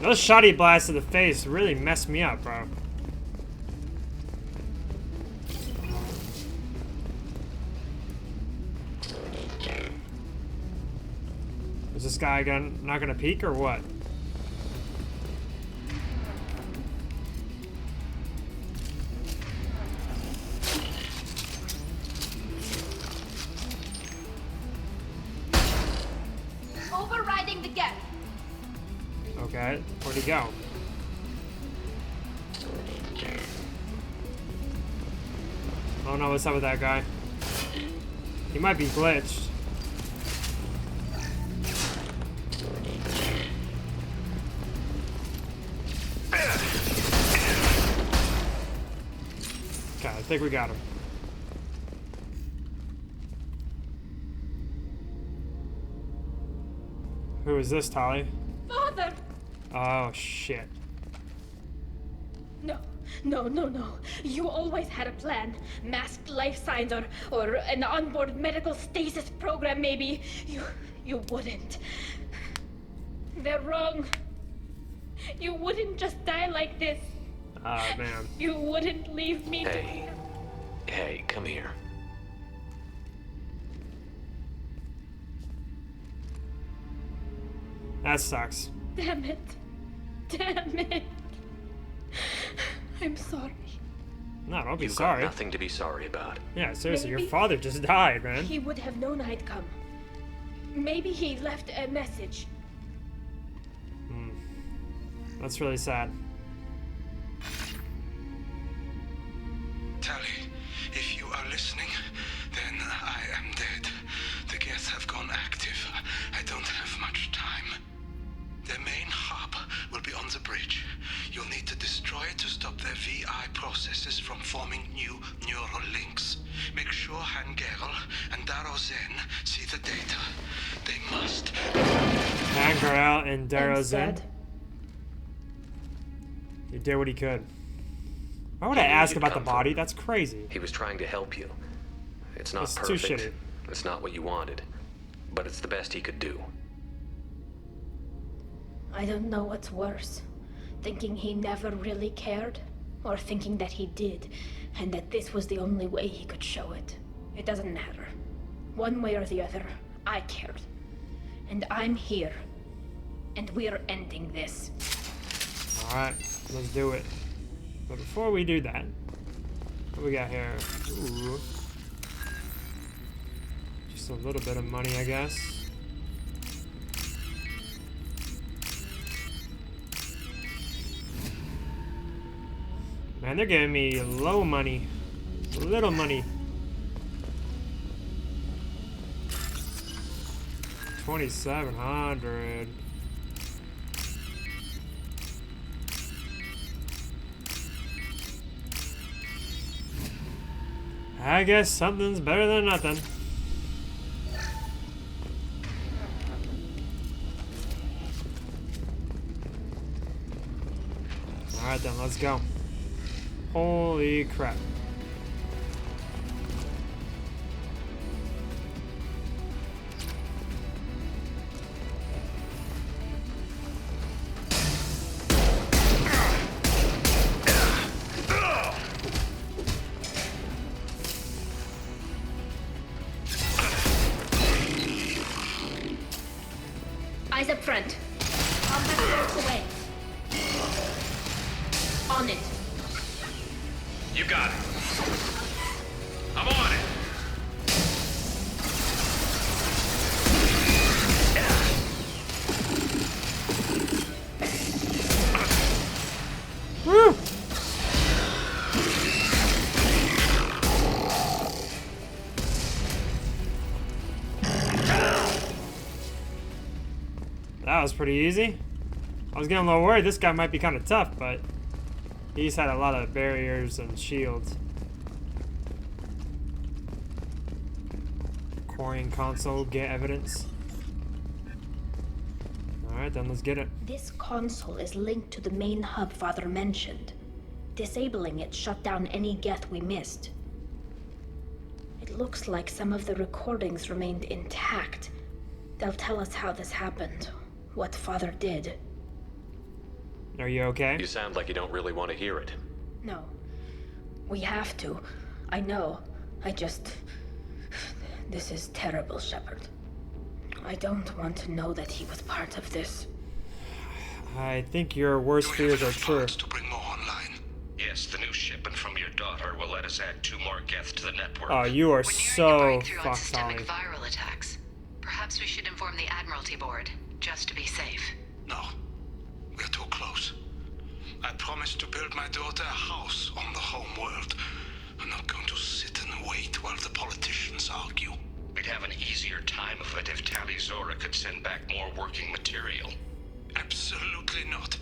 Those shoddy blasts to the face really messed me up, bro. Is this guy not gonna peek or what? Overriding the gap. Okay, where'd he go? I don't know what's up with that guy. He might be glitched. Okay, I think we got him. Who is this, Tali? Father! Oh, shit. No. You always had a plan. Masked life signs or an onboard medical stasis program, maybe. You wouldn't. They're wrong. You wouldn't just die like this. Ah, man. You wouldn't leave me. Hey, come here. That sucks. Damn it. I'm sorry. No, don't be You've sorry. got nothing to be sorry about. Yeah, seriously, Maybe your father just died, man. He would have known I'd come. Maybe he left a message. That's really sad. Tali, if you are listening, then I am dead. The Geth have gone active. I don't have much time. Their main hub will be on the bridge. You'll need to destroy it to stop their VI processes from forming new neural links. Make sure Hangerel and Daro Zen see the data. They must. Hangerel and Daro Zen. Instead. He did what he could. Why would I ask about the body? That's crazy. He was trying to help you. It's not It's too perfect. shitty. It's not what you wanted. But it's the best he could do. I don't know what's worse. Thinking he never really cared, or thinking that he did, and that this was the only way he could show it. It doesn't matter. One way or the other, I cared. And I'm here. And we're ending this. Alright, let's do it. But before we do that, what we got here? Ooh. Just a little bit of money, I guess. Man, they're giving me low money. Little money. 2,700. I guess something's better than nothing. Alright then, let's go. Holy crap. Eyes up front. Combat force away. On it. You got it. I'm on it. Woo! That was pretty easy. I was getting a little worried this guy might be kind of tough, but he's had a lot of barriers and shields. Quarrying console, get evidence. Alright, then let's get it. This console is linked to the main hub Father mentioned. Disabling it shut down any Geth we missed. It looks like some of the recordings remained intact. They'll tell us how this happened, what Father did. Are you okay? You sound like you don't really want to hear it. No. We have to. I know. This is terrible, Shepard. I don't want to know that he was part of this. I think your worst fears are true. To bring more online. Yes, the new shipment from your daughter will let us add 2 more Geth to the network. Oh, you are so fucked, systemic viral attacks. Perhaps we should inform the Admiralty Board, just to be safe. No. We're too close. I promised to build my daughter a house on the home world. I'm not going to sit and wait while the politicians argue. We'd have an easier time of it if Tali Zora could send back more working material. Absolutely not.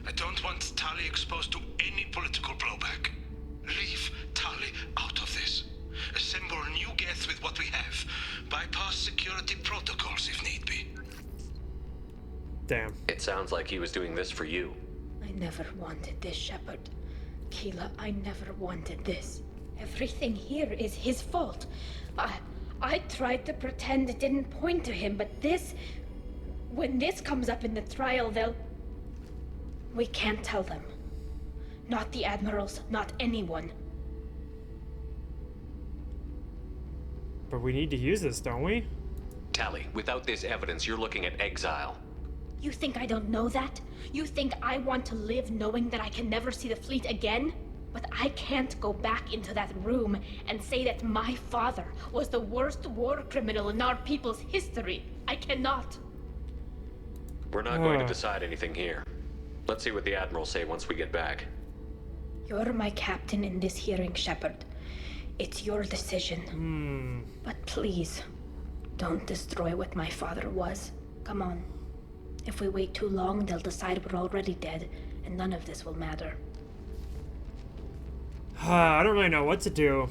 I don't want Tali exposed to any political blowback. Leave Tali out of this. Assemble a new Geth with what we have. Bypass security protocols if need be. Damn. It sounds like he was doing this for you. I never wanted this, Shepard. Keela, I never wanted this. Everything here is his fault. I tried to pretend it didn't point to him, but this... When this comes up in the trial, they'll... We can't tell them. Not the admirals, not anyone. But we need to use this, don't we? Tali, without this evidence, you're looking at exile. You think I don't know that? You think I want to live knowing that I can never see the fleet again? But I can't go back into that room and say that my father was the worst war criminal in our people's history. I cannot. We're not going to decide anything here. Let's see what the Admirals say once we get back. You're my captain in this hearing, Shepard. It's your decision. But please, don't destroy what my father was. Come on. If we wait too long, they'll decide we're already dead, and none of this will matter. I don't really know what to do.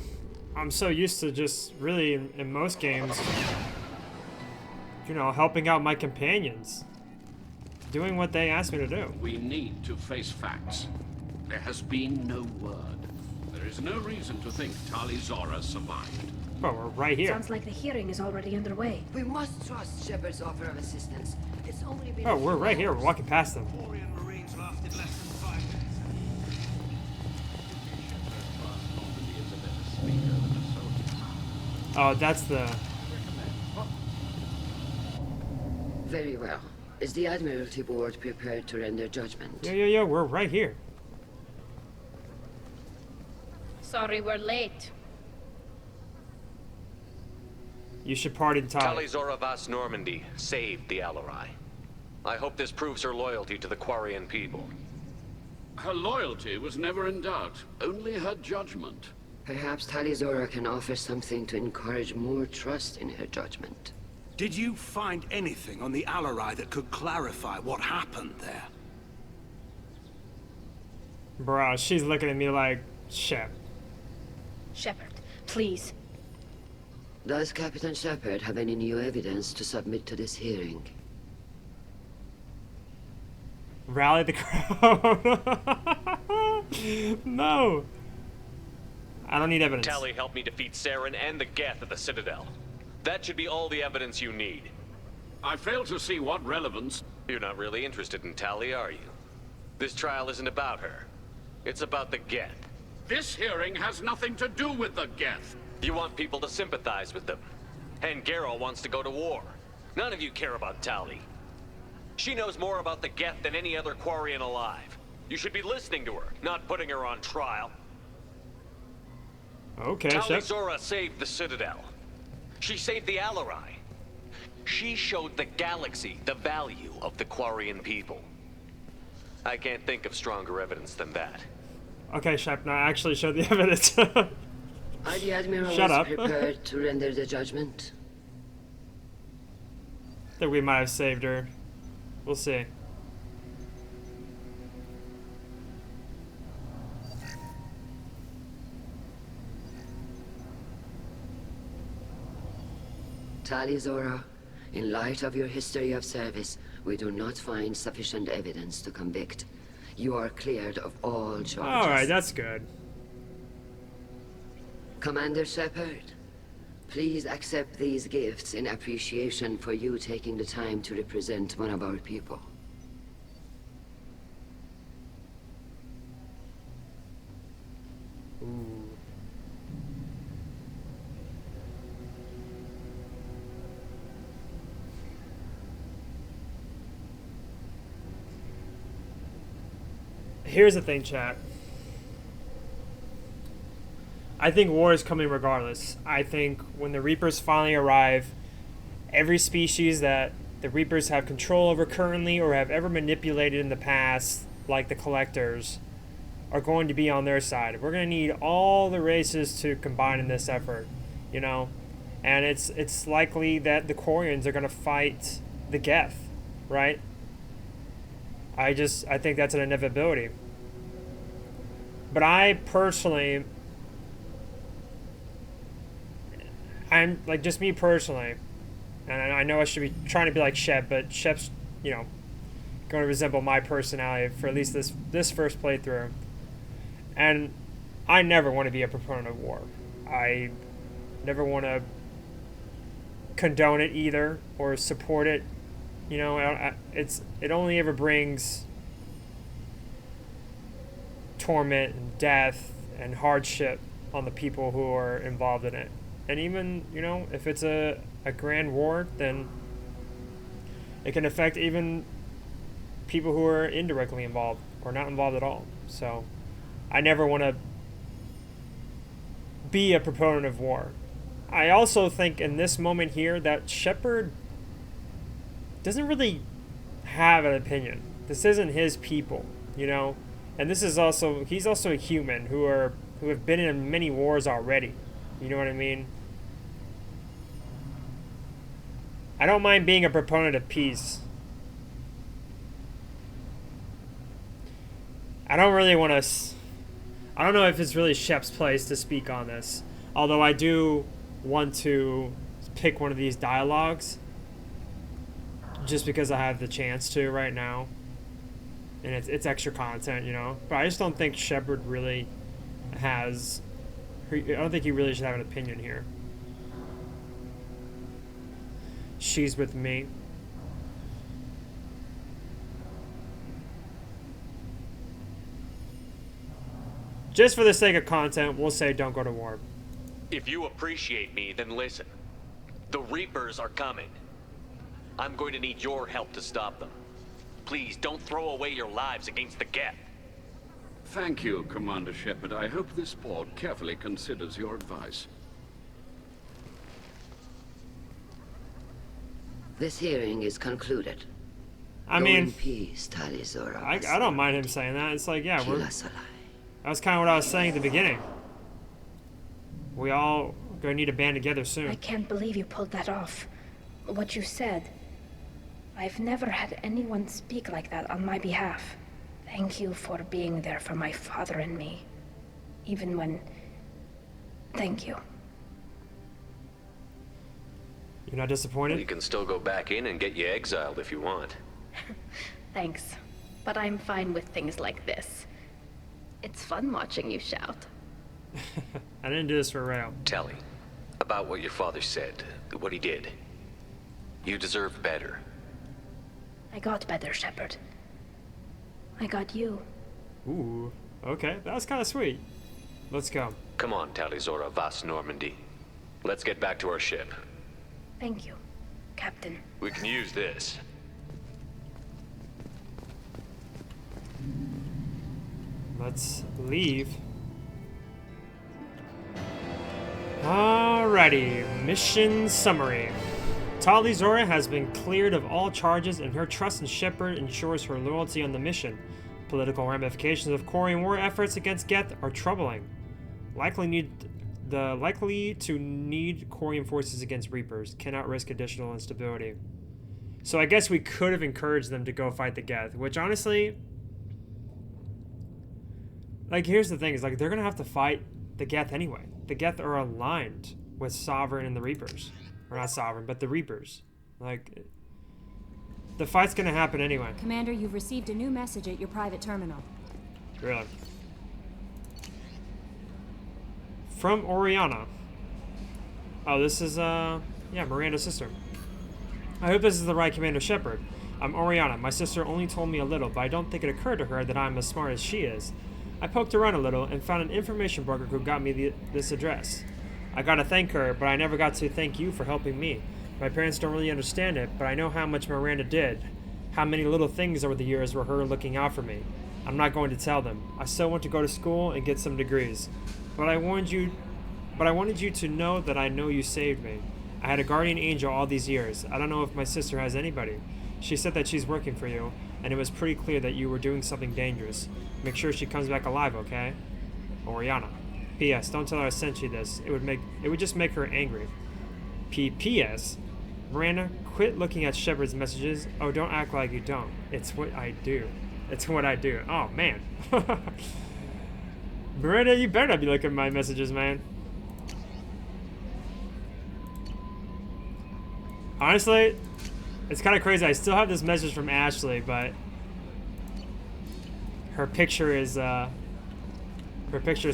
I'm so used to just really, in most games, you know, helping out my companions. Doing what they asked me to do. We need to face facts. There has been no word. There is no reason to think Tali Zora survived. Oh, we're right here. Sounds like the hearing is already underway. We must trust Shepard's offer of assistance. It's only been Oh, we're right here. We're walking past them. Oh, that's the... Very well. Is the Admiralty Board prepared to render judgment? Yeah, we're right here. Sorry we're late. You should pardon Tali. Tali Zora Vas Normandy saved the Alarai. I hope this proves her loyalty to the Quarian people. Her loyalty was never in doubt, only her judgment. Perhaps Tali Zora can offer something to encourage more trust in her judgment. Did you find anything on the Alarai that could clarify what happened there? Bro, she's looking at me like, Shep. Shepard, please. Does Captain Shepard have any new evidence to submit to this hearing? Rally the crowd. No. I don't need evidence. Tali helped me defeat Saren and the Geth at the Citadel. That should be all the evidence you need. I fail to see what relevance... You're not really interested in Tali, are you? This trial isn't about her. It's about the Geth. This hearing has nothing to do with the Geth. You want people to sympathize with them. And Garrow wants to go to war. None of you care about Tali. She knows more about the Geth than any other Quarian alive. You should be listening to her, not putting her on trial. Okay, Tali Shep. Zora saved the Citadel. She saved the Alarai. She showed the galaxy the value of the Quarian people. I can't think of stronger evidence than that. Okay, Shep, now actually show the evidence. Are the Admirals Shut up. prepared to render the judgment? That we might have saved her. We'll see. Tali Zora, in light of your history of service, we do not find sufficient evidence to convict. You are cleared of all charges. Alright, that's good. Commander Shepard, Please accept these gifts in appreciation for you taking the time to represent one of our people. Ooh. Here's the thing, chat. I think war is coming regardless. I think when the Reapers finally arrive, every species that the Reapers have control over currently or have ever manipulated in the past, like the Collectors, are going to be on their side. We're going to need all the races to combine in this effort, you know? And it's likely that the Quarians are going to fight the Geth, right? I think that's an inevitability. But I personally... I'm, like, just me personally, and I know I should be trying to be like Shep, but Shep's, you know, going to resemble my personality for at least this first playthrough. And I never want to be a proponent of war. I never want to condone it either, or support it. You know, it only ever brings torment and death and hardship on the people who are involved in it. And even, you know, if it's a grand war, then it can affect even people who are indirectly involved or not involved at all. So I never want to be a proponent of war. I also think in this moment here that Shepard doesn't really have an opinion. This isn't his people, you know? And this is also, he's also a human who have been in many wars already. You know what I mean? I don't mind being a proponent of peace. I don't really want to... I don't know if it's really Shep's place to speak on this. Although I do want to pick one of these dialogues. Just because I have the chance to right now. And it's extra content, you know? But I just don't think Shepard really has... I don't think he really should have an opinion here. She's with me. Just for the sake of content, we'll say don't go to war. If you appreciate me, then listen. The Reapers are coming. I'm going to need your help to stop them. Please, don't throw away your lives against the Geth. Thank you, Commander Shepard. I hope this board carefully considers your advice. This hearing is concluded. I Go mean, in peace, Tali Zora. I don't mind him saying that. It's like, yeah, that's kind of what I was saying at the beginning. We all gonna need to band together soon. I can't believe you pulled that off. What you said. I've never had anyone speak like that on my behalf. Thank you for being there for my father and me. Even when... Thank you. You're not disappointed? You can still go back in and get you exiled if you want. Thanks. But I'm fine with things like this. It's fun watching you shout. I didn't do this for Rail. Tali, about what your father said, what he did. You deserve better. I got better, Shepard. I got you. Ooh, okay. That was kind of sweet. Let's go. Come on, Tali Zora Vas Normandy. Let's get back to our ship. Thank you, Captain. We can use this. Let's leave. Alrighty, mission summary. Tali Zora has been cleared of all charges, and her trust in Shepard ensures her loyalty on the mission. Political ramifications of Quarian war efforts against Geth are troubling. Likely to need Quarian forces against Reapers. Cannot risk additional instability. So I guess we could have encouraged them to go fight the Geth, which honestly, like, here's the thing, is like they're gonna have to fight the Geth anyway. The Geth are aligned with Sovereign and the Reapers. Or not Sovereign, but the Reapers. Like, the fight's gonna happen anyway. Commander, you've received a new message at your private terminal. Really? From Oriana. Oh, this is, yeah, Miranda's sister. I hope this is the right Commander Shepard. I'm Oriana. My sister only told me a little, but I don't think it occurred to her that I'm as smart as she is. I poked around a little and found an information broker who got me this address. I gotta thank her, but I never got to thank you for helping me. My parents don't really understand it, but I know how much Miranda did. How many little things over the years were her looking out for me. I'm not going to tell them. I still want to go to school and get some degrees. But I wanted you to know that I know you saved me. I had a guardian angel all these years. I don't know if my sister has anybody. She said that she's working for you, and it was pretty clear that you were doing something dangerous. Make sure she comes back alive, okay? Oriana. P.S. Don't tell her I sent you this. It would just make her angry. P.S. Miranda, quit looking at Shepard's messages. Oh, don't act like you don't. It's what I do. It's what I do. Oh, man. Miranda, you better not be looking at my messages, man. Honestly, it's kind of crazy. I still have this message from Ashley, but her picture is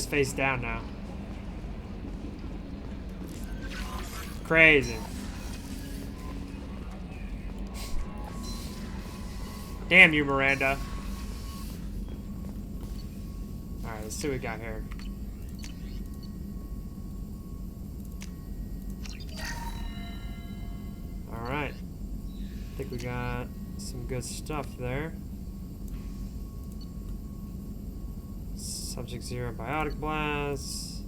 face down now. Crazy. Damn you, Miranda. Alright, let's see what we got here. Alright. I think we got some good stuff there. Subject 0 biotic blast.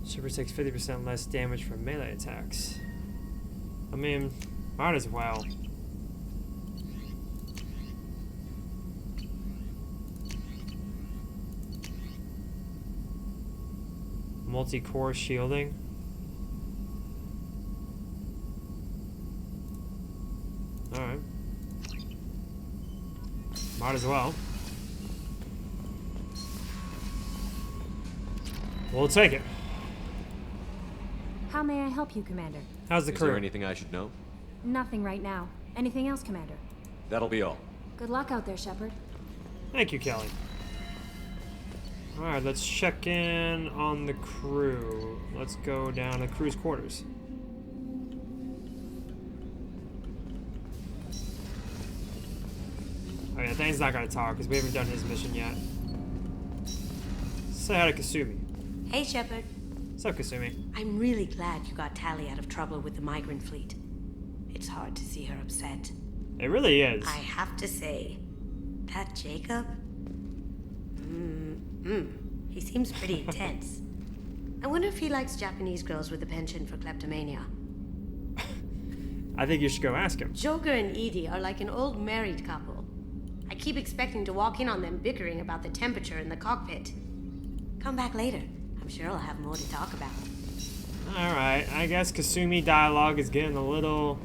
Shipper takes 50% less damage from melee attacks. I mean, might as well. Multi-core shielding. Alright. Might as well. We'll take it. How may I help you, Commander? How's the crew? Is there anything I should know? Nothing right now. Anything else, Commander? That'll be all. Good luck out there, Shepard. Thank you, Kelly. Alright, let's check in on the crew. Let's go down to crew's quarters. Oh yeah, Thane's not gonna talk because we haven't done his mission yet. Say hi to Kasumi. Hey, Shepard. What's up, Kasumi? I'm really glad you got Tali out of trouble with the migrant fleet. It's hard to see her upset. It really is. I have to say, that Jacob? He seems pretty intense. I wonder if he likes Japanese girls with a penchant for kleptomania. I think you should go ask him. Joker and Edie are like an old married couple. I keep expecting to walk in on them bickering about the temperature in the cockpit. Come back later. I'm sure I'll have more to talk about. Alright, I guess Kasumi dialogue is getting a little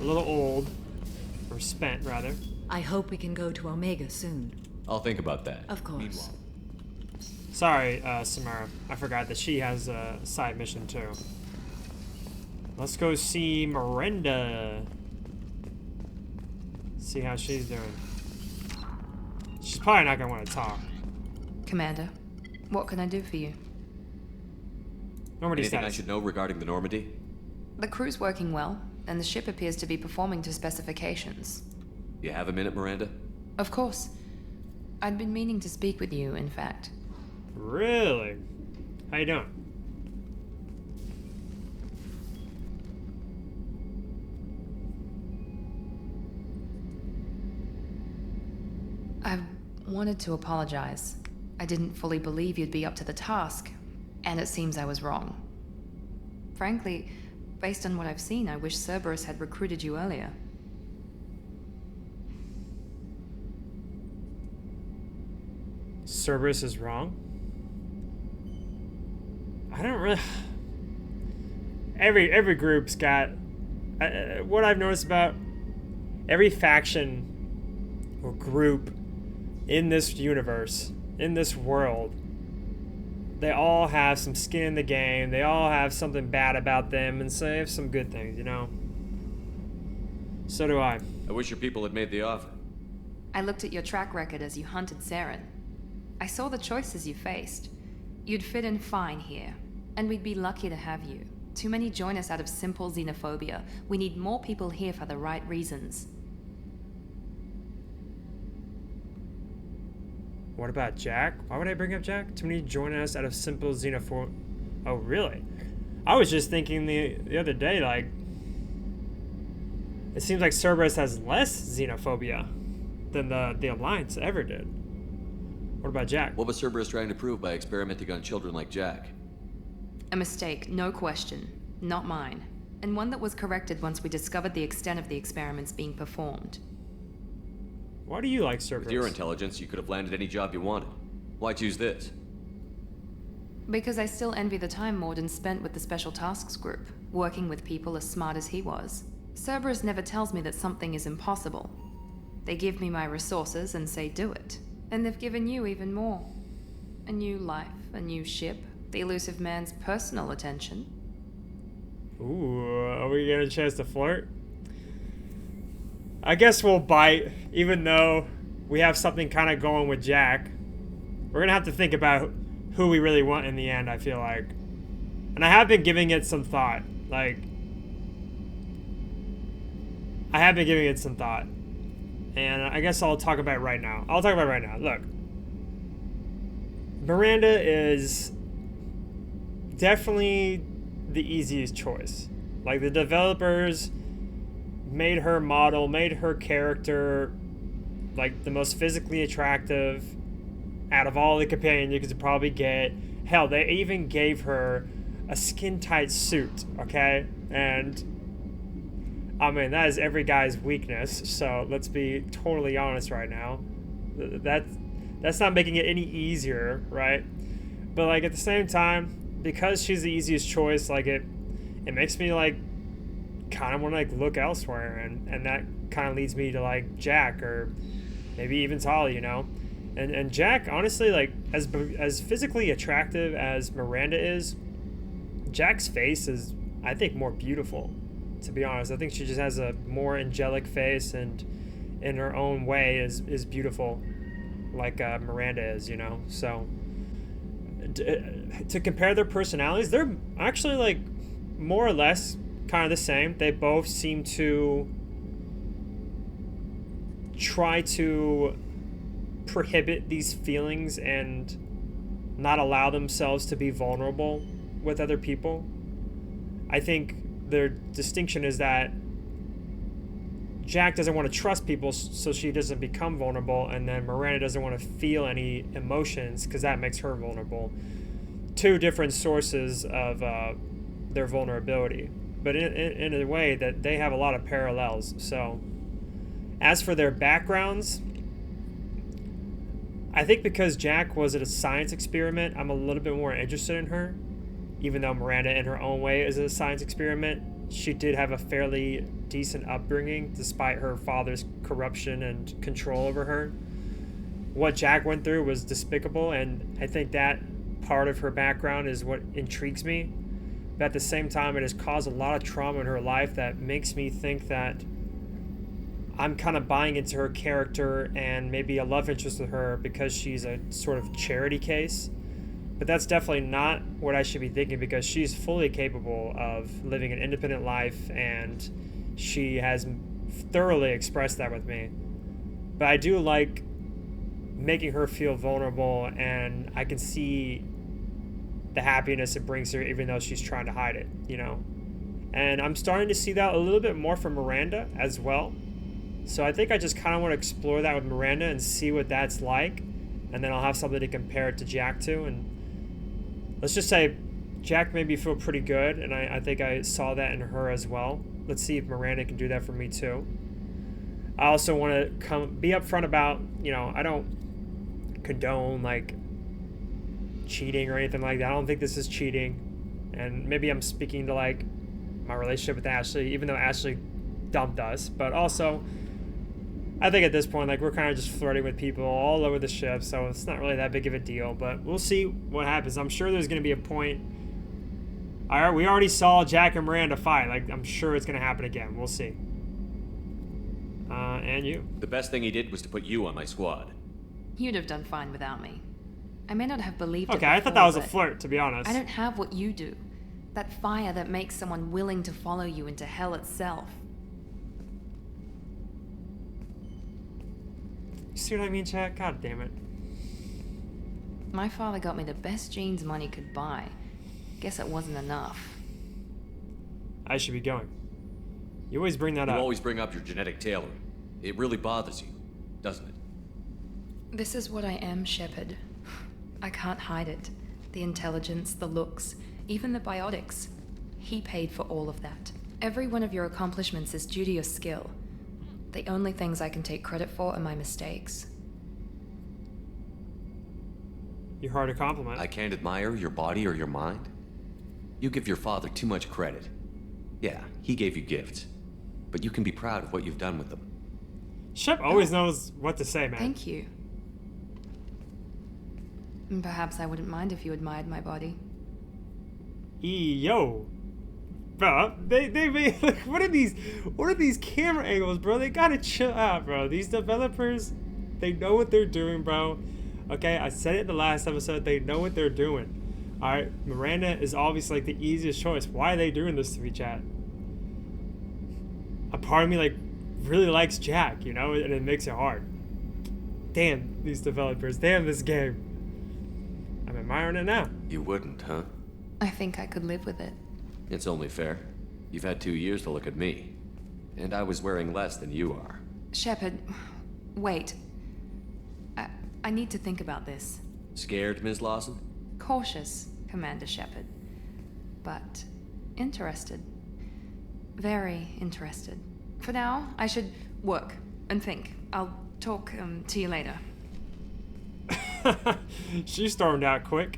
old. Or spent, rather. I hope we can go to Omega soon. I'll think about that. Of course. Meanwhile. Sorry, Samara. I forgot that she has a side mission, too. Let's go see Miranda. See how she's doing. She's probably not gonna want to talk. Commander, what can I do for you? Normandy Anything status. I should know regarding the Normandy? The crew's working well, and the ship appears to be performing to specifications. You have a minute, Miranda? Of course. I'd been meaning to speak with you, in fact. Really? How you doing? I wanted to apologize. I didn't fully believe you'd be up to the task, and it seems I was wrong. Frankly, based on what I've seen, I wish Cerberus had recruited you earlier. Cerberus is wrong? I don't really... Every group's got... what I've noticed about every faction or group in this universe, in this world, they all have some skin in the game. They all have something bad about them, and so they have some good things, you know? So do I. I wish your people had made the offer. I looked at your track record as you hunted Saren. I saw the choices you faced. You'd fit in fine here, and we'd be lucky to have you. Too many join us out of simple xenophobia. We need more people here for the right reasons. What about Jack? Why would I bring up Jack? Too many join us out of simple xenophobia. Oh, really? I was just thinking the other day, like, it seems like Cerberus has less xenophobia than the Alliance ever did. What about Jack? What was Cerberus trying to prove by experimenting on children like Jack? A mistake, no question. Not mine. And one that was corrected once we discovered the extent of the experiments being performed. Why do you like Cerberus? With your intelligence, you could have landed any job you wanted. Why choose this? Because I still envy the time Morden spent with the Special Tasks Group, working with people as smart as he was. Cerberus never tells me that something is impossible. They give me my resources and say do it. And they've given you even more. A new life, a new ship, the elusive man's personal attention. Ooh, are we getting a chance to flirt? I guess we'll bite, even though we have something kind of going with Jack. We're gonna have to think about who we really want in the end, I feel like. And I have been giving it some thought. Like, I have been giving it some thought. And I guess I'll talk about it right now. Look. Miranda is definitely the easiest choice. Like, the developers made her model, made her character, like, the most physically attractive out of all the companions you could probably get. Hell, they even gave her a skin-tight suit, okay? And I mean, that is every guy's weakness, so let's be totally honest right now. That's not making it any easier, right? But, like, at the same time, because she's the easiest choice, like, it makes me, like, kind of want to, like, look elsewhere, and that kind of leads me to, like, Jack, or maybe even Tali, you know? And Jack, honestly, like, as physically attractive as Miranda is, Jack's face is, I think, more beautiful. To be honest, I think she just has a more angelic face, and in her own way is beautiful, like Miranda is, you know. So to compare their personalities, they're actually, like, more or less kind of the same. They both seem to try to prohibit these feelings and not allow themselves to be vulnerable with other people. I think their distinction is that Jack doesn't want to trust people, so she doesn't become vulnerable, and then Miranda doesn't want to feel any emotions because that makes her vulnerable. Two different sources of their vulnerability, but in a way that they have a lot of parallels. So as for their backgrounds, I think because Jack was at a science experiment, I'm a little bit more interested in her. Even though Miranda, in her own way, is a science experiment, she did have a fairly decent upbringing, despite her father's corruption and control over her. What Jack went through was despicable, and I think that part of her background is what intrigues me. But at the same time, it has caused a lot of trauma in her life that makes me think that I'm kind of buying into her character and maybe a love interest with her because she's a sort of charity case. But that's definitely not what I should be thinking, because she's fully capable of living an independent life, and she has thoroughly expressed that with me. But I do like making her feel vulnerable, and I can see the happiness it brings her even though she's trying to hide it, you know? And I'm starting to see that a little bit more from Miranda as well. So I think I just kind of want to explore that with Miranda and see what that's like, and then I'll have something to compare it to Jack to. And let's just say Jack made me feel pretty good, and I think I saw that in her as well. Let's see if Miranda can do that for me too. I also want to be upfront about, you know, I don't condone, like, cheating or anything like that. I don't think this is cheating. And maybe I'm speaking to, like, my relationship with Ashley, even though Ashley dumped us. But also, I think at this point, like, we're kind of just flirting with people all over the ship, so it's not really that big of a deal. But we'll see what happens. I'm sure there's going to be a point. We already saw Jack and Miranda fight. Like, I'm sure it's going to happen again. We'll see. And you? The best thing he did was to put you on my squad. You'd have done fine without me. I may not have believed it Okay, I thought before, that was a but flirt, to be honest. I don't have what you do. That fire that makes someone willing to follow you into hell itself. You see what I mean, chat? God damn it. My father got me the best jeans money could buy. Guess it wasn't enough. I should be going. You always bring that You up. always bring up your genetic tailoring. It really bothers you, doesn't it? This is what I am, Shepard. I can't hide it. The intelligence, the looks, even the biotics. He paid for all of that. Every one of your accomplishments is due to your skill. The only things I can take credit for are my mistakes. You're hard to compliment. I can't admire your body or your mind? You give your father too much credit. Yeah, he gave you gifts. But you can be proud of what you've done with them. Shep always knows what to say, man. Thank you. And perhaps I wouldn't mind if you admired my body. Yo. Bro, they made, like, what are these camera angles, bro? They gotta chill out, bro. These developers, they know what they're doing, bro. Okay, I said it in the last episode, they know what they're doing. Alright, Miranda is obviously like the easiest choice. Why are they doing this to me, chat? A part of me like really likes Jack, you know, and it makes it hard. Damn these developers, damn this game. I'm admiring it now. You wouldn't, huh? I think I could live with it. It's only fair. You've had 2 years to look at me. And I was wearing less than you are. Shepard, wait. I need to think about this. Scared, Ms. Lawson? Cautious, Commander Shepard. But interested. Very interested. For now, I should work and think. I'll talk to you later. She stormed out quick.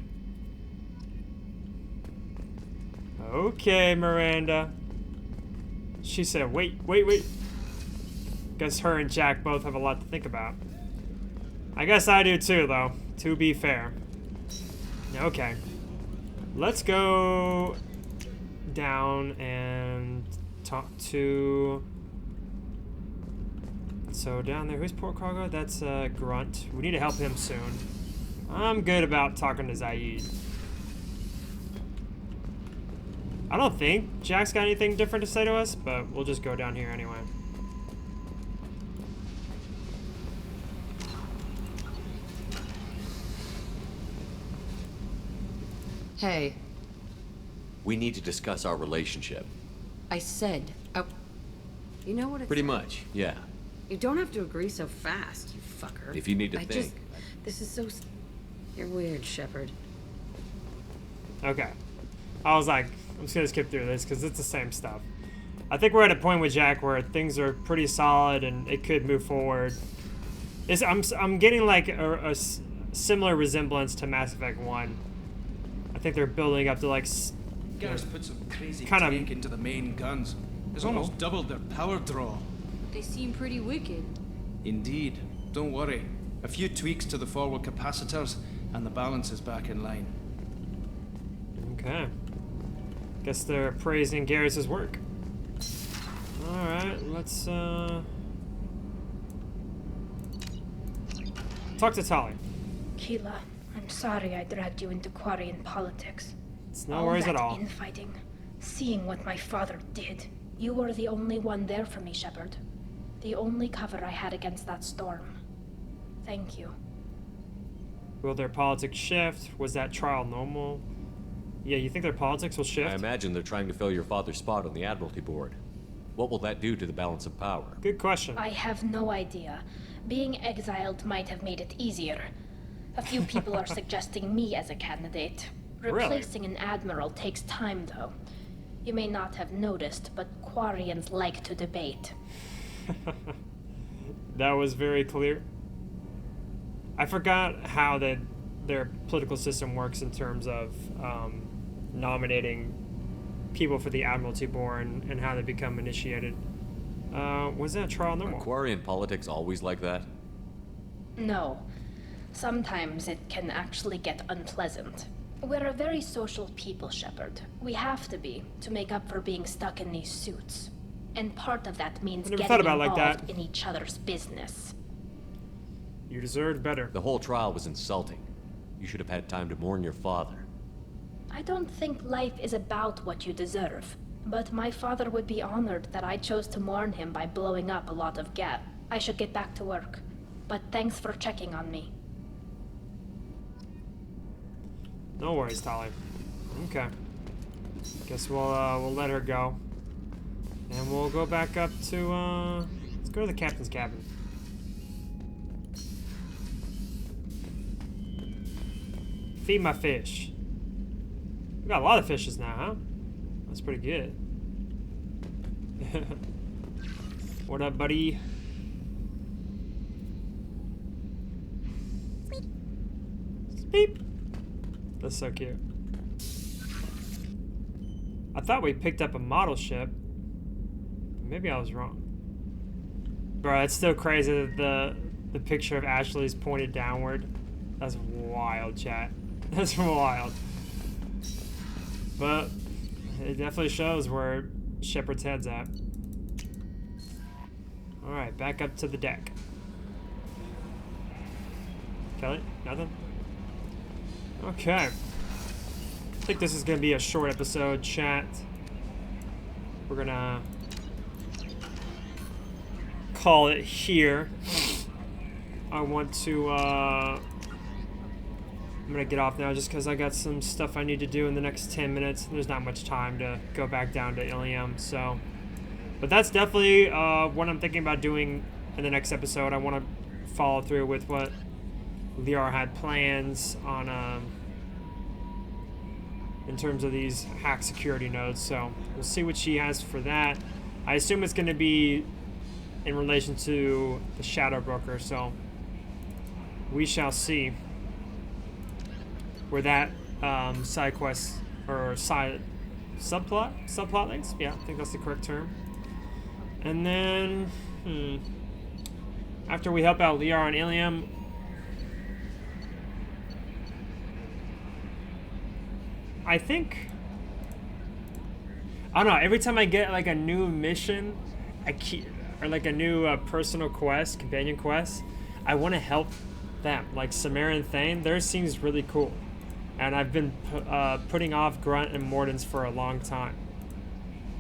Okay, Miranda. She said, wait. Guess her and Jack both have a lot to think about. I guess I do too, though, to be fair. Okay. Let's go down and talk to... So down there, who's Port Cargo? That's Grunt. We need to help him soon. I'm good about talking to Zaid. I don't think Jack's got anything different to say to us, but we'll just go down here anyway. Hey. We need to discuss our relationship. I said, you know what it's... Pretty much, yeah. You don't have to agree so fast, you fucker. If you need to think. This is so... You're weird, Shepard. Okay. I was like, I'm just gonna skip through this because it's the same stuff. I think we're at a point with Jack where things are pretty solid and it could move forward. I'm getting like a similar resemblance to Mass Effect 1. I think they're building up to like... Guys put some crazy kind tank into the main guns. It's almost doubled their power draw. They seem pretty wicked. Indeed. Don't worry. A few tweaks to the forward capacitors, and the balance is back in line. Okay. Guess they're praising Garrus's work. Alright, let's talk to Tali. Keela, I'm sorry I dragged you into Quarian politics. It's no worries at all. Infighting, seeing what my father did. You were the only one there for me, Shepard. The only cover I had against that storm. Thank you. Will their politics shift? Was that trial normal? Yeah, you think their politics will shift? I imagine they're trying to fill your father's spot on the Admiralty Board. What will that do to the balance of power? Good question. I have no idea. Being exiled might have made it easier. A few people are suggesting me as a candidate. Replacing an admiral takes time, though. You may not have noticed, but Quarians like to debate. That was very clear. I forgot how their political system works in terms of nominating people for the Admiralty Board and how they become initiated. Was that trial normal? Are Quarian politics always like that? No. Sometimes it can actually get unpleasant. We're a very social people, Shepard. We have to be, to make up for being stuck in these suits. And part of that means getting involved in each other's business. You deserved better. The whole trial was insulting. You should have had time to mourn your father. I don't think life is about what you deserve. But my father would be honored that I chose to mourn him by blowing up a lot of gas. I should get back to work. But thanks for checking on me. No worries, Tali. Okay. Guess we'll let her go. And we'll go back up to, let's go to the captain's cabin. Feed my fish. We got a lot of fishes now, huh? That's pretty good. What up, buddy? Beep. That's so cute. I thought we picked up a model ship. Maybe I was wrong. Bro, it's still crazy that the picture of Ashley is pointed downward. That's wild, chat. That's wild. But it definitely shows where Shepard's head's at. Alright, back up to the deck. Kelly? Nothing? Okay. I think this is going to be a short episode, chat. We're going to call it here. I want to, I'm going to get off now just because I got some stuff I need to do in the next 10 minutes. There's not much time to go back down to Ilium, so. But that's definitely what I'm thinking about doing in the next episode. I want to follow through with what Liara had plans on, in terms of these hack security nodes, so we'll see what she has for that. I assume it's going to be in relation to the Shadow Broker, so we shall see where that side quest or subplot links. Yeah, I think that's the correct term. And then after we help out Liara and Ilium, I think, I don't know, every time I get like a new mission, or like a new personal quest, companion quest, I want to help them. Like Samara and Thane, theirs seems really cool. And I've been putting off Grunt and Morden's for a long time.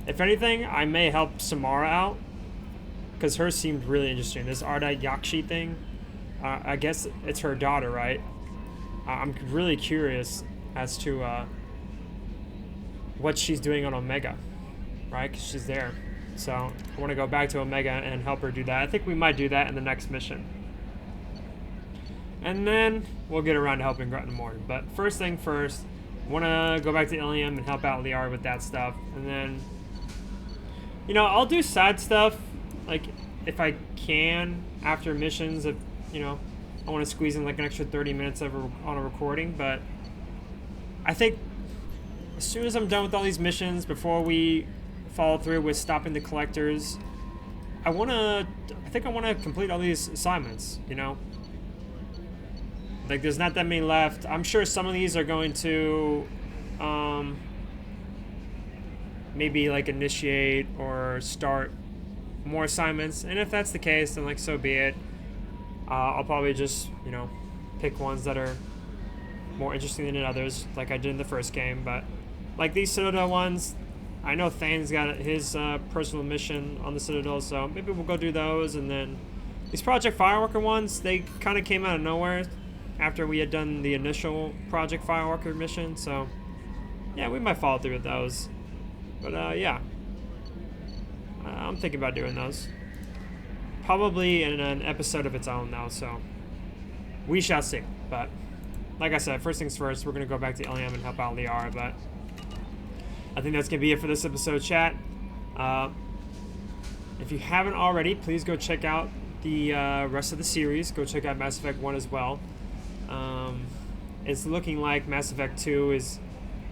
If anything, I may help Samara out, because hers seemed really interesting. This Ardite Yakshi thing, I guess it's her daughter, right? I'm really curious as to what she's doing on Omega, right? Because she's there. So I want to go back to Omega and help her do that. I think we might do that in the next mission. And then we'll get around to helping Grunt and Morton. But first thing first, I want to go back to Ilium and help out Liara with that stuff. And then, you know, I'll do side stuff, like, if I can, after missions, if, you know, I want to squeeze in like an extra 30 minutes on a recording. But I think as soon as I'm done with all these missions, before we follow through with stopping the collectors, I think I want to complete all these assignments, you know? Like, there's not that many left. I'm sure some of these are going to maybe like initiate or start more assignments, and if that's the case, then like so be it. I'll probably just, you know, pick ones that are more interesting than others, like I did in the first game. But like these Citadel ones, I know Thane's got his personal mission on the Citadel, so maybe we'll go do those. And then these Project Fireworker ones, they kind of came out of nowhere after we had done the initial Project Fireworker mission, so yeah, we might follow through with those. But yeah, I'm thinking about doing those. Probably in an episode of its own though, so we shall see. But like I said, first things first, we're going to go back to Ilium and help out Liara. But I think that's going to be it for this episode, chat. If you haven't already, please go check out the rest of the series. Go check out Mass Effect 1 as well. It's looking like Mass Effect 2 is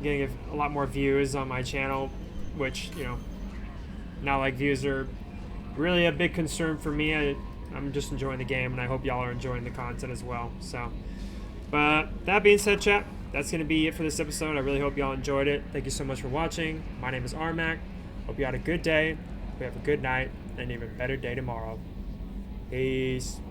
getting a lot more views on my channel, which, you know, not like views are really a big concern for me. I'm just enjoying the game, and I hope y'all are enjoying the content as well. So, but that being said, chat, that's going to be it for this episode. I really hope y'all enjoyed it. Thank you so much for watching. My name is Armac. Hope you had a good day. Hope you have a good night, and an even better day tomorrow. Peace.